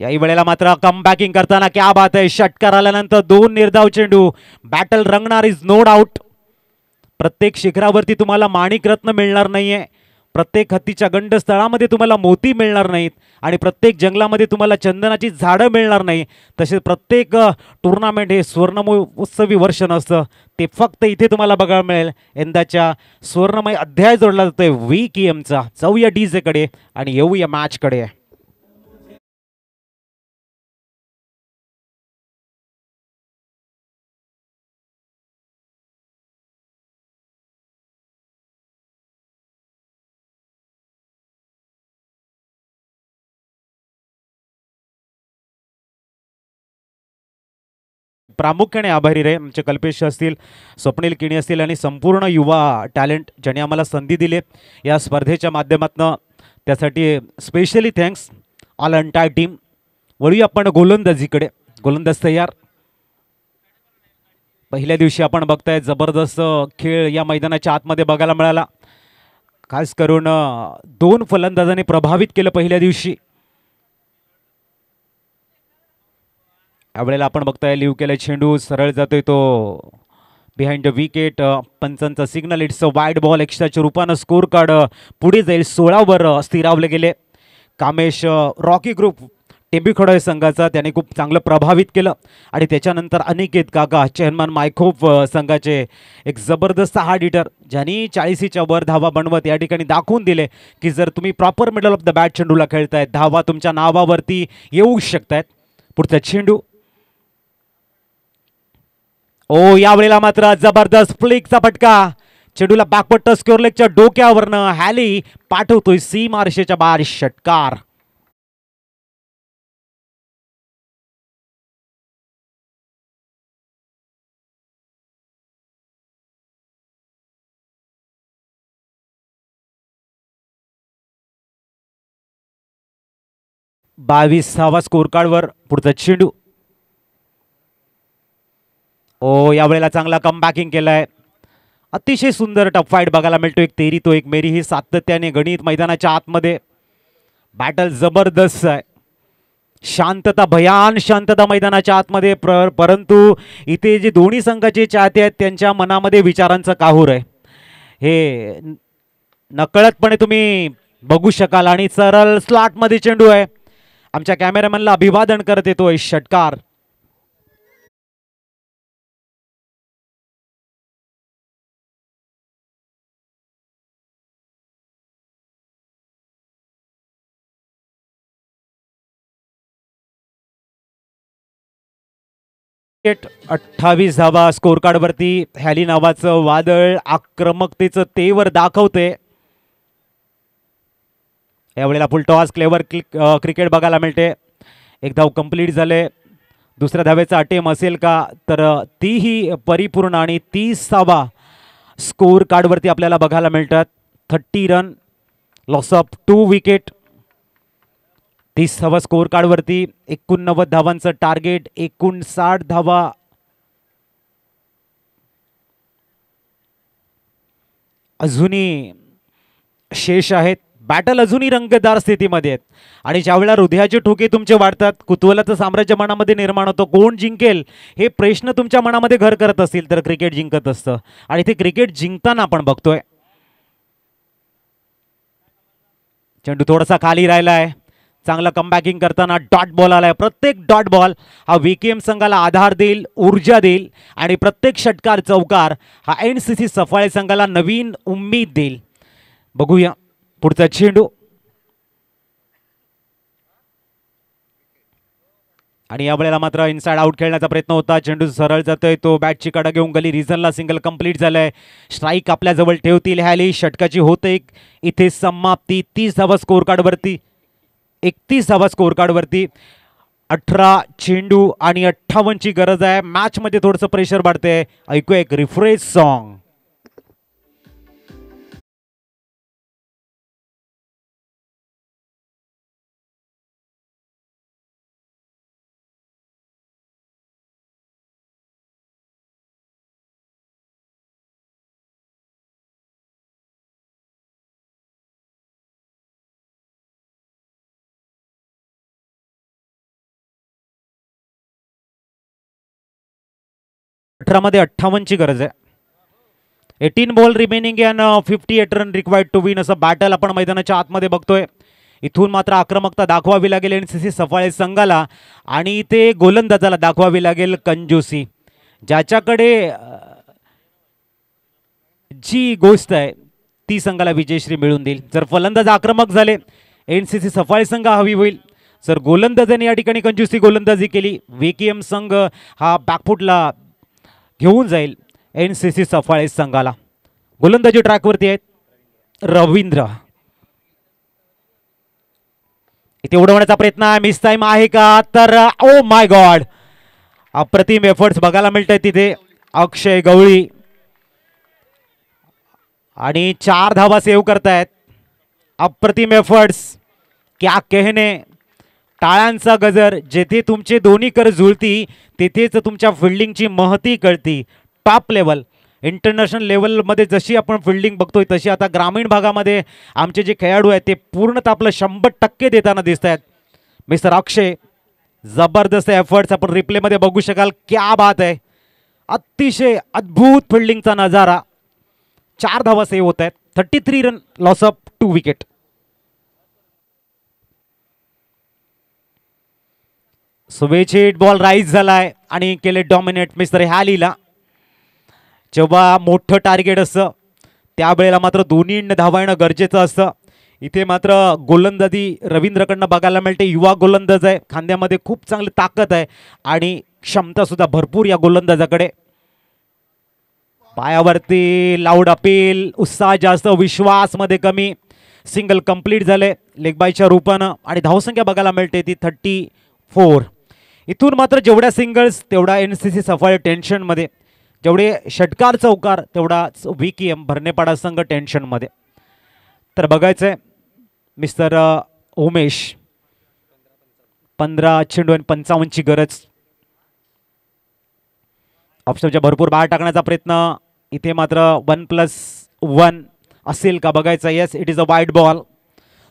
याही वेळेला मात्र कम बॅकिंग करताना क्या बात आहे. षटकार आल्यानंतर 2 निर्धाव चेंडू. बॅटल रंगणार इज नो डाऊट. प्रत्येक शिखरावरती तुम्हाला माणिक रत्न मिळणार नाहीये, प्रत्येक हत्तीच्या गंडस्थळामध्ये तुम्हाला मोती मिळणार नाहीत आणि प्रत्येक जंगलामध्ये तुम्हाला चंदनाची झाडं मिळणार नाही. तसेच प्रत्येक टुर्नामेंट हे स्वर्णमहोत्सवी वर्ष नसतं, ते फक्त इथे तुम्हाला बघायला मिळेल. यंदाच्या स्वर्णमय अध्याय जोडला जातोय VKMचा. जाऊया डीजेकडे आणि येऊया मॅचकडे. प्रामुख्याने आभारी रे आमचे कल्पेश असतील, स्वप्नील किणी असतील आणि संपूर्ण युवा टॅलेंट ज्यांनी आम्हाला संधी दिली या स्पर्धेच्या माध्यमातून. त्यासाठी specially thanks all entire team. वळूया आपण गोलंदाजीकडे. गोलंदाज तयार. पहिल्या दिवशी आपण बघताय जबरदस्त खेळ या मैदानाच्या आतमध्ये बघायला मिळाला. खास करून 2 फलंदाजांनी प्रभावित केलं पहिल्या दिवशी. यावेळेला आपण बघताय लिव्ह केला चेंडू सरळ जातोय तो बिहाइंड द विकेट. पंचांचा signal. It's a wide ball. एक्स्ट्राच्या रूपानं स्कोर कार्ड पुढे जाईल. 16 वर स्थिरावले गेले. कामेश रॉकी ग्रुप टेंबीखडा संघाचा त्याने खूप चांगलं प्रभावित केलं आणि त्याच्यानंतर अनिकेत काका चेअरमन मायखोप संघाचे एक जबरदस्त हार्ड हिटर ज्यांनी 40च्या वर धावा बनवत या ठिकाणी दाखवून दिले की जर तुम्ही proper middle of the bat चेंडूला खेळतायत, धावा तुमच्या नावावरती येऊ शकतायत. पुढचा चेंडू. ओ, यावेळेला मात्र जबरदस्त फ्लिकचा फटका. चेंडूला बॅकवर्ड स्क्वेअर लेगच्या डोक्यावरनं हॅली पाठवतोय सीमारेषेच्या बाहेर. षटकार. 22 स्कोर कार्डवर पुढचा चेंडू. ओ यावेळेला चांगला कमबॅकिंग केलाय. अतिशय सुंदर टफ फाईट बघायला मिळतो. एक तेरी तो एक मेरी ही सातत्याने गणित मैदानाच्या आतमध्ये बॅटल जबरदस्त आहे. शांतता, भयान शांतता मैदानाच्या आतमध्ये. परंतु इथे जे दोन्ही संघाचे चाहते आहेत त्यांच्या मनामध्ये विचारांचं काहूर आहे हे नकळतपणे तुम्ही बघू शकाल. आणि सरळ स्लॉटमध्ये चेंडू आहे. आमच्या कॅमेरामॅनला अभिवादन करत येतोय षटकार. विकेट 28 धावा स्कोर कार्ड वरती. हॅली नावाचं वादळ आक्रमकतेचं तेवर दाखवते. यावेळेला फुल टॉस क्लेवर क्रिकेट बघायला मिळते. एक धाव कंप्लीट झाले. दुसऱ्या धावेचा अटेम असेल का तर तीही परिपूर्ण आणि 30 धावा स्कोर कार्ड वरती आपल्याला बघायला मिळतात. 30 रन, लॉस ऑफ 2 विकेट. 30 धावा स्कोर कार्ड वरती. 89 धावांचं टार्गेट. 59 धावा अजूनही शेष आहेत. बॅटल अजूनही रंगतदार स्थितीमध्ये आहेत. आणि ज्यावेळेला हृदयाचे ठोके तुमचे वाढतात, कुतूहलाचं साम्राज्य मनामध्ये निर्माण होतं. कोण जिंकेल हे प्रश्न तुमच्या मनामध्ये घर करत असतील तर क्रिकेट जिंकत असतं. आणि ते क्रिकेट जिंकताना आपण बघतोय. चेंडू थोडासा खाली राहिला आहे. चांगलं कमबॅकिंग करताना डॉट बॉल आलाय. प्रत्येक डॉट बॉल हा VKM संघाला आधार देईल, ऊर्जा देईल. आणि प्रत्येक षटकार चौकार हा NCC सफाळे संघाला नवीन उम्मीद देईल. बघूया पुढचा चेंडू. आणि यावेळेला मात्र इनसाइड आउट खेळण्याचा प्रयत्न होता. चेंडू सरळ जातोय. तो बॅटची कडा घेऊन गली रिझनला सिंगल कंप्लीट झालंय. स्ट्राईक आपल्या जवळ ठेवतील हॅली. षटकाची होते इथे समाप्ती. 30 धावा स्कोर कार्ड वरती. 31 धावा स्कोर कार्ड वरती. 18 चेंडू आणि 58 ची गरज आहे. मॅच मध्ये थोडंसं प्रेशर वाढतंय. ऐकूया एक रिफ्रेश सॉन्ग. मध्ये 58 ची गरज आहे. 18 ball remaining and 58 run required to win असं बॅटल आपण मैदानाच्या आतमध्ये बघतोय. इथून मात्र आक्रमकता दाखवावी लागेल NCC सफाळे संघाला. आणि ते गोलंदाजाला दाखवावी लागेल कंजूसी. ज्याच्याकडे जी गोष्ट आहे ती संघाला विजयश्री मिळून देईल. जर फलंदाज आक्रमक झाले NCC सफाळे संघ हवी होईल. जर गोलंदाजाने या ठिकाणी कंजूसी गोलंदाजी केली VKM संघ हा बॅकफुटला घेऊन जाईल NCC सफाळे संघाला. गोलंदाजी ट्रॅकवरती आहेत रवींद्र. इथे उडवण्याचा प्रयत्न आहे. मिस टाइम आहे का तर ओ माय गॉड, अप्रतिम एफर्ट्स बघायला मिळत आहेत तिथे. अक्षय गवळी आणि 4 धावा सेव्ह करतायत. अप्रतिम एफर्ट्स, क्या कहने. टाळ्यांचा गजर. जेथे तुमचे दोन्ही कर जुळती तेथेच तुमच्या फिल्डिंगची महती कळती. टॉप लेवल इंटरनॅशनल लेवलमध्ये जशी आपण फिल्डिंग बघतोय तशी आता ग्रामीण भागामध्ये आमचे जे खेळाडू आहेत ते पूर्णतः आपलं 100% देताना दिसत आहेत. मिस्टर अक्षय, जबरदस्त एफर्ट्स आपण रिप्लेमध्ये बघू शकाल. क्या बात आहे. अतिशय अद्भुत फिल्डिंगचा नजारा. 4 धावा सेव्ह होत आहेत. 33 रन, लॉस ऑफ 2 विकेट. सुवेचित बॉल राईज झालाय आणि केले डॉमिनेट मिस्टर हॅलीला. जेव्हा मोठं टार्गेट असतं त्यावेळेला मात्र दोन्ही धावा येणं गरजेचं असतं. इथे मात्र गोलंदाजी रवींद्रकडनं बघायला मिळते. युवा गोलंदाज आहे. खांद्यामध्ये खूप चांगली ताकद आहे आणि क्षमता सुद्धा भरपूर या गोलंदाजाकडे. पायावरती लाऊड अपील, उत्साह जास्त, विश्वास मध्ये कमी. सिंगल कंप्लीट झाले लेगबायच्या रूपानं आणि धावसंख्या बघायला मिळते ती 34. इथून मात्र जेवढ्या सिंगल्स तेवढा NCC सफाळे टेन्शनमध्ये. जेवढे षटकार चौकार तेवढाच VKM भरणेपाडा संघ टेन्शनमध्ये. तर बघायचंय मिस्टर उमेश 15 चेंडू आणि 55ची गरज. ऑप्शनच्या भरपूर बाहेर टाकण्याचा प्रयत्न. इथे मात्र 1+1 असेल का बघायचं. Yes, it is a wide ball.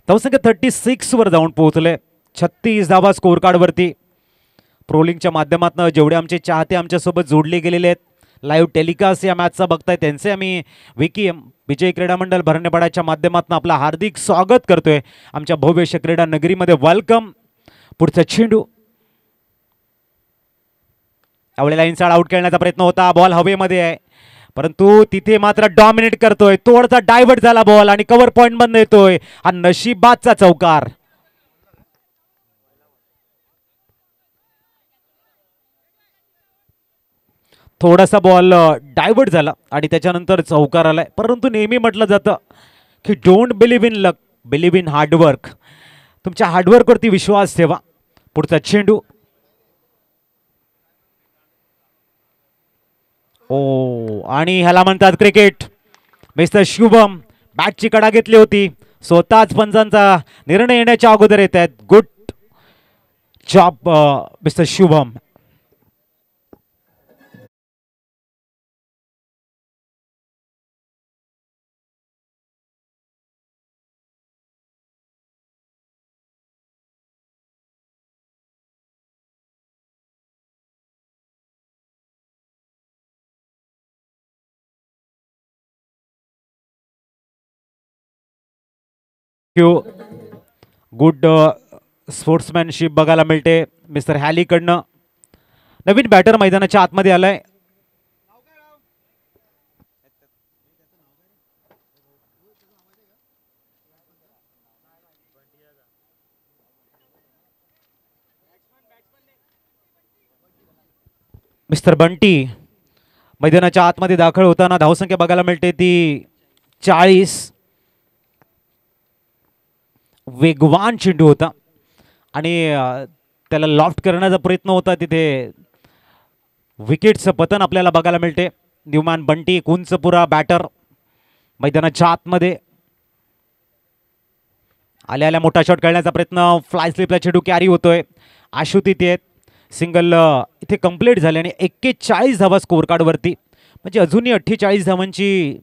धावसंख्या 36 वर जाऊन पोहोचले. 36 धावा स्कोर कार्डवरती. प्रोलिंगच्या माध्यमातून जेवढे आमचे चाहते आमच्यासोबत जोडले गेलेले आहेत, लाईव्ह टेलिकास्ट या मॅचचा बघताय, त्यांचे आम्ही विकी विजय क्रीडा मंडळ भरणेपाड्याच्या माध्यमातून आपलं हार्दिक स्वागत करतोय आमच्या भव्य क्रीडा नगरीमध्ये. वेलकम. पुढचा चेंडू यावेळेला इनसाइड आउट खेळण्याचा प्रयत्न होता. बॉल हवेमध्ये आहे, परंतु तिथे मात्र डॉमिनेट करतोय. थोडासा डायव्हर्ट झाला बॉल आणि कव्हर पॉइंट बंद येतोय. हा नशिबाचा चौकार. थोडासा बॉल डायव्हर्ट झाला आणि त्याच्यानंतर चौकार आलाय. परंतु नेहमी म्हटलं जातं की don't believe in luck, believe in hard work. तुमच्या हार्डवर्कवरती विश्वास ठेवा. पुढचा चेंडू. ओ, आणि ह्याला म्हणतात क्रिकेट. मिस्टर शुभम बॅटची कडा घेतली होती, स्वतःच पंचांचा निर्णय येण्याच्या अगोदर येत आहेत. Good job mister Shubham. Good sportsmanship बघायला मिळते मिस्टर हॅलीकडनं. नवीन बॅटर मैदानाच्या आतमध्ये आलाय. मिस्टर बंटी मैदानाच्या आतमध्ये दाखल होताना धावसंख्या बघायला मिळते ती 40. वेगवान चेंडू होता आणि त्याला लॉफ्ट करण्याचा प्रयत्न होता. तिथे विकेटचं पतन आपल्याला बघायला मिळते. न्यूमॅन बंटी कुंचपुरा बॅटर मैदानाच्या आतमध्ये आल्या मोठा शॉट खेळण्याचा प्रयत्न. फ्लाय स्लिपला चेंडू कॅरी होतोय. आशु तिथे आहेत. सिंगल इथे कंप्लीट झाले आणि 41 धावा स्कोर कार्डवरती. म्हणजे अजूनही 48 धावांची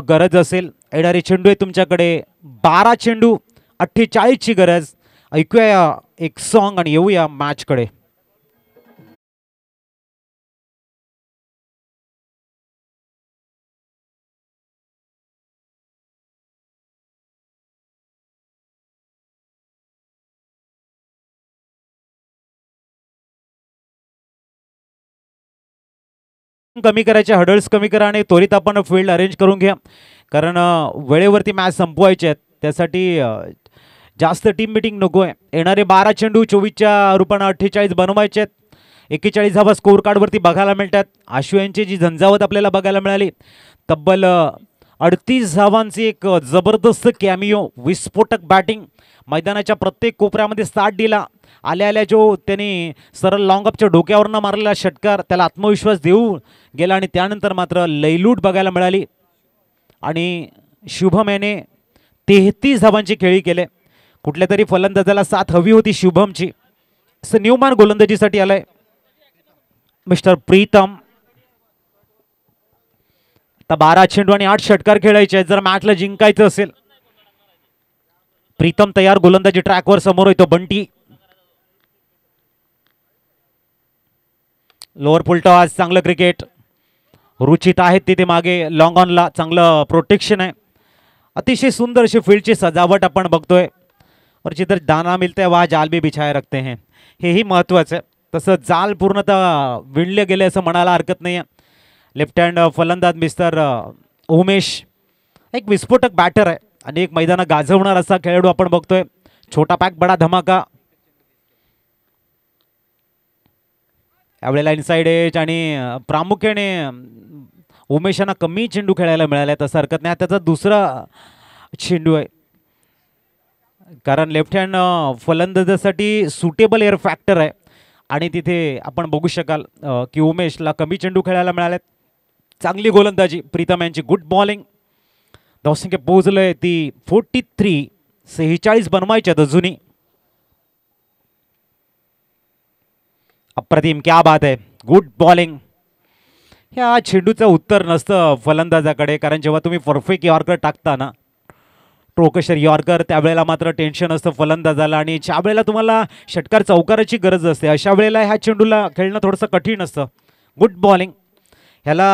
गरज असेल. येणारे चेंडू आहे तुमच्याकडे 12 चेंडू, 48ची गरज. ऐकूया एक सॉन्ग आणि येऊया मॅचकडे. कमी करायचे, हडल्स कमी करा आणि त्वरित आपण फील्ड अरेंज करून घ्या, कारण वेळेवरती मॅच संपवायचे आहेत. त्यासाठी जास्त टीम मिटिंग नको आहे. येणारे 12 चेंडू 24च्या रूपाने 48 बनवायचे आहेत. 41 धावा स्कोर कार्डवरती बघायला मिळतात. आशु यांची जी झंझावत आपल्याला बघायला मिळाली, तब्बल 38 धावांची एक जबरदस्त कॅमिओ, विस्फोटक बॅटिंग. मैदानाच्या प्रत्येक कोपऱ्यामध्ये स्टार्ट दिला. आल्या जो त्यांनी सरळ लॉंग अपच्या डोक्यावरनं मारलेला षटकार त्याला आत्मविश्वास देऊ गेला आणि त्यानंतर मात्र लयलूट बघायला मिळाली. आणि शुभम याने 33 धावांची खेळी केले. कुठल्या तरी फलंदाजाला साथ हवी होती शुभमची. असं न्यूमॅन गोलंदाजीसाठी आलाय मिस्टर प्रीतम. आता 12 चेंडू आणि 8 षटकार खेळायचे आहेत जर मॅचला जिंकायचं असेल. प्रीतम तयार, गोलंदाजी ट्रॅकवर समोर येतो बंटी. लोअर फुलटॉस, चांगलं क्रिकेट. रुचित आहेत तिथे मागे लॉंग ऑनला, चांगलं प्रोटेक्शन आहे. अतिशय सुंदर अशी फील्डची सजावट आपण बघतोय. और जिधर दाना मिलता है वहाँ जाल भी बिछाए रखते हैं, हेही महत्त्वाचं आहे. तसं जाल पूर्णतः विणले गेले असं म्हणायला हरकत नाही आहे. लेफ्ट हँड फलंदाज मिस्टर उमेश एक विस्फोटक बॅटर आहे आणि एक मैदानात गाजवणार असा खेळाडू आपण बघतोय. छोटा पॅक बडा धमाका. यावेळेला इनसाइड एज आणि प्रामुख्याने उमेशांना कमी चेंडू खेळायला मिळाले तसं हरकत नाही. त्याचा दुसरा चेंडू आहे, कारण लेफ्ट हँड फलंदाजासाठी सुटेबल एअर फॅक्टर आहे आणि तिथे आपण बघू शकाल की उमेशला कमी चेंडू खेळायला मिळालेत. चांगली गोलंदाजी प्रीतम यांची, गुड बॉलिंग. धावसंख्या पोहोचलंय ती 43, 46 बनवायच्यात अजूनही. अप्रतिम, क्या बात आहे, गुड बॉलिंग. ह्या चेंडूचं उत्तर नसतं फलंदाजाकडे, कारण जेव्हा तुम्ही परफेक्ट यॉर्कर टाकता ना, टोकशर यॉर्कर, त्यावेळेला मात्र टेन्शन असतं फलंदाजाला, आणि ज्या वेळेला तुम्हाला षटकार चौकाराची गरज असते अशा वेळेला ह्या चेंडूला खेळणं थोडंसं कठीण असतं. Good bowling. ह्याला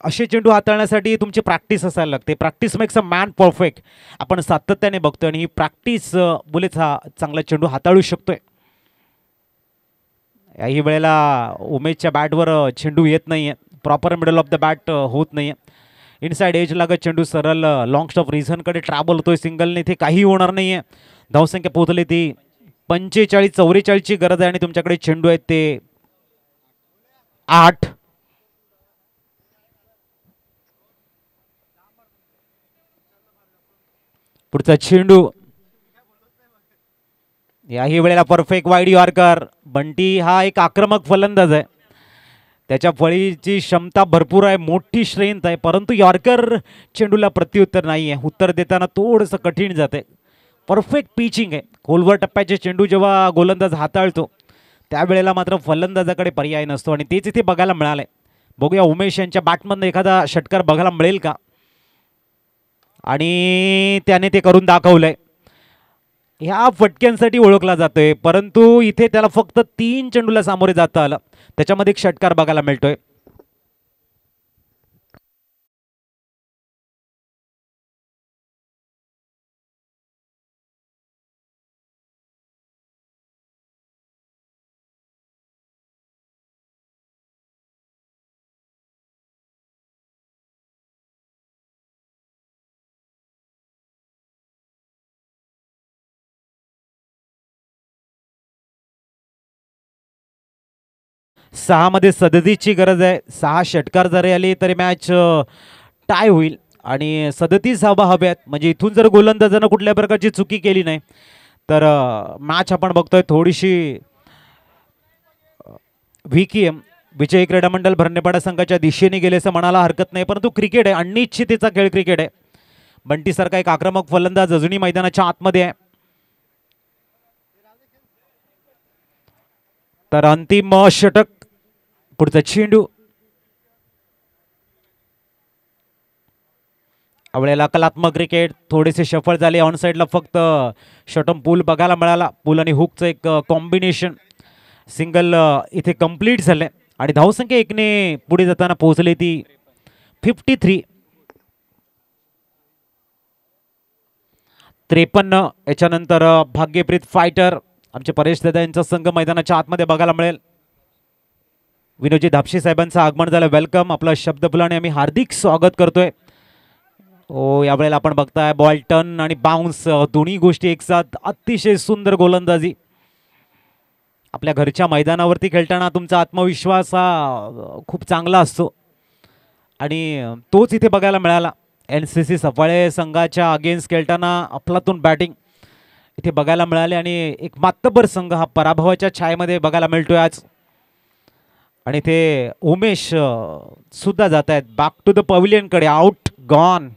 असे चेंडू हाताळण्यासाठी तुमची प्रॅक्टिस असायला लागते. Practice makes a man perfect. आपण सातत्याने बघतोय आणि ही प्रॅक्टिस मुलेच हा चांगला चेंडू हाताळू शकतोय. याही वेळेला उमेशच्या बॅटवर चेंडू येत नाही आहे, proper middle of the bat होत नाही आहे. इनसाइड एज लागत चेंडू सरळ लॉंग स्टॉप रिझनकडे ट्रॅव्हल होतोय सिंगलने. इथे काही होणार नाही आहे. धावसंख्या पोहोचली ती 45-44ची गरज आहे आणि तुमच्याकडे चेंडू आहेत ते 8. पुढचा चेंडू याही वेळेला परफेक्ट वाईड यॉर्कर. बंटी हा एक आक्रमक फलंदाज आहे, त्याच्या फळीची क्षमता भरपूर आहे, मोठी स्ट्रेंथ आहे, परंतु यॉर्कर चेंडूला प्रत्युत्तर नाही आहे. उत्तर देताना थोडंसं कठीण जाते. परफेक्ट पिचिंग आहे. खोलवर टप्प्याचे चेंडू जेव्हा गोलंदाज हाताळतो त्यावेळेला मात्र फलंदाजाकडे पर्याय नसतो आणि तेच इथे बघायला मिळालंय. बघूया उमेश यांच्या बॅटमधनं एखादा षटकार बघायला मिळेल का, आणि त्याने ते करून दाखवलंय. ह्या फटक्यांसाठी ओळखला जातोय, परंतु इथे त्याला फक्त 3 चेंडूला सामोरे जाता आलं, त्याच्यामध्ये एक षटकार बघायला मिळतोय. सहामध्ये 37ची गरज आहे. 6 षटकार जरी आले तरी मॅच टाय होईल आणि 37 धावा हव्यात. म्हणजे इथून जर गोलंदाजानं कुठल्या प्रकारची चुकी केली नाही तर मॅच आपण बघतोय थोडीशी व्हीकेएम विजय क्रीडा मंडळ भरणेपाडा संघाच्या दिशेने गेले असं म्हणायला हरकत नाही, परंतु क्रिकेट आहे, अनिश्चिततेचा खेळ क्रिकेट आहे. बंटीसारखा एक आक्रमक फलंदाज अजूनही मैदानाच्या आतमध्ये आहे. तर अंतिम षटक. पुढचा चेंडू यावेळेला कलात्मक क्रिकेट, थोडेसे सफळ झाले. ऑन साईडला फक्त शॉटम पूल बघायला मिळाला. पूल आणि हुकचं एक कॉम्बिनेशन सिंगल इथे कंप्लीट झालंय आणि धावसंख्या 1ने पुढे जाताना पोहोचली ती 53. 53. याच्यानंतर भाग्यप्रीत फायटर आमचे परेश दादा यांचा संघ मैदानाच्या आतमध्ये बघायला मिळेल. विनोदजी धापशे साहेबांचं आगमन झालं. वेलकम. आपलं शब्दफुलाने आम्ही हार्दिक स्वागत करतोय. ओ यावेळेला आपण बघताय बॉल टर्न आणि बाउन्स दोन्ही गोष्टी एकसाथ. अतिशय सुंदर गोलंदाजी. आपल्या घरच्या मैदानावरती खेळताना तुमचा आत्मविश्वास हा खूप चांगला असतो आणि तोच इथे बघायला मिळाला. NCC सफाळे संघाच्या अगेन्स्ट खेळताना अफलातून बॅटिंग इथे बघायला मिळाले आणि एक मातब्बर संघ हा पराभवाच्या छायेमध्ये बघायला मिळतोय आज. आणि ते उमेश सुद्धा जात आहेत बॅक टू द पवेलियन कडे. Out, gone.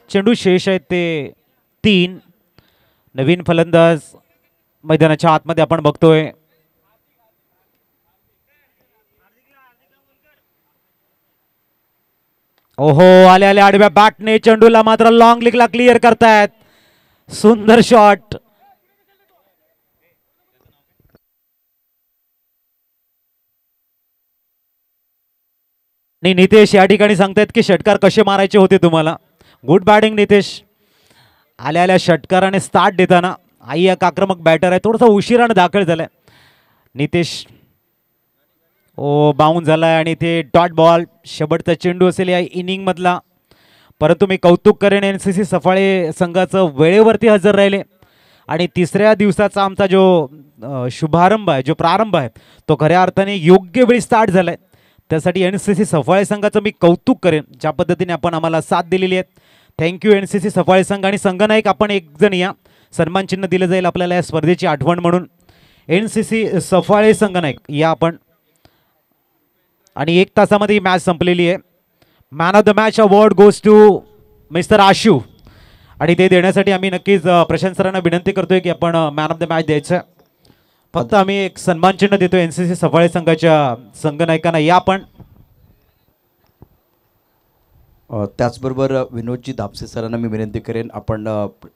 चेंडू शेष आहेत ते 3. नवीन फलंदाज मैदानाच्या आतमध्ये आपण बघतोय. ओहो, आले आले आडव्या बॅटने चेंडूला मात्र लॉंग लीगला क्लिअर करतायत. सुंदर शॉट. आणि नितेश या ठिकाणी सांगतायत की षटकार कसे मारायचे होते तुम्हाला. Good batting Nitesh. आल्या आल्या षटकाराने स्टार्ट देताना. आई एक आक्रमक बॅटर आहे, थोडासा उशिराने दाखल झालाय नितेश. ओ बाउन्स झालाय आणि ते डॉट बॉल. शेवटचा चेंडू असेल या इनिंग मधला, परंतु मी कौतुक करेन NCC सफाळे संघाचं वेळेवरती हजर राहिले आणि तिसऱ्या दिवसाचा आमचा जो शुभारंभ आहे, जो प्रारंभ आहे, तो खऱ्या अर्थाने योग्य वेळी स्टार्ट झाला आहे. त्यासाठी एन सी सी सफाळे संघाचं मी कौतुक करेन, ज्या पद्धतीने आपण आम्हाला साथ दिलेली आहे. Thank you N C C Safale संघ आणि संघनायक. आपण एक जण या, सन्मान चिन्ह दिलं जाईल आपल्याला या स्पर्धेची आठवण म्हणून. एन सी सी सफाळे संघनायक या आपण. आणि 1 तासामध्ये ही मॅच संपलेली आहे. Man of the match award goes to mister Ashu. आणि ते देण्यासाठी आम्ही नक्कीच प्रशांत सरांना विनंती करतोय की आपण मॅन ऑफ द मॅच द्यायचं. फक्त आम्ही एक सन्मान चिन्ह देतो एन सी सी सफाळे संघाच्या संघनायकांना. या आपण. त्याचबरोबर विनोदजी दापसे सरांना मी विनंती करेन आपण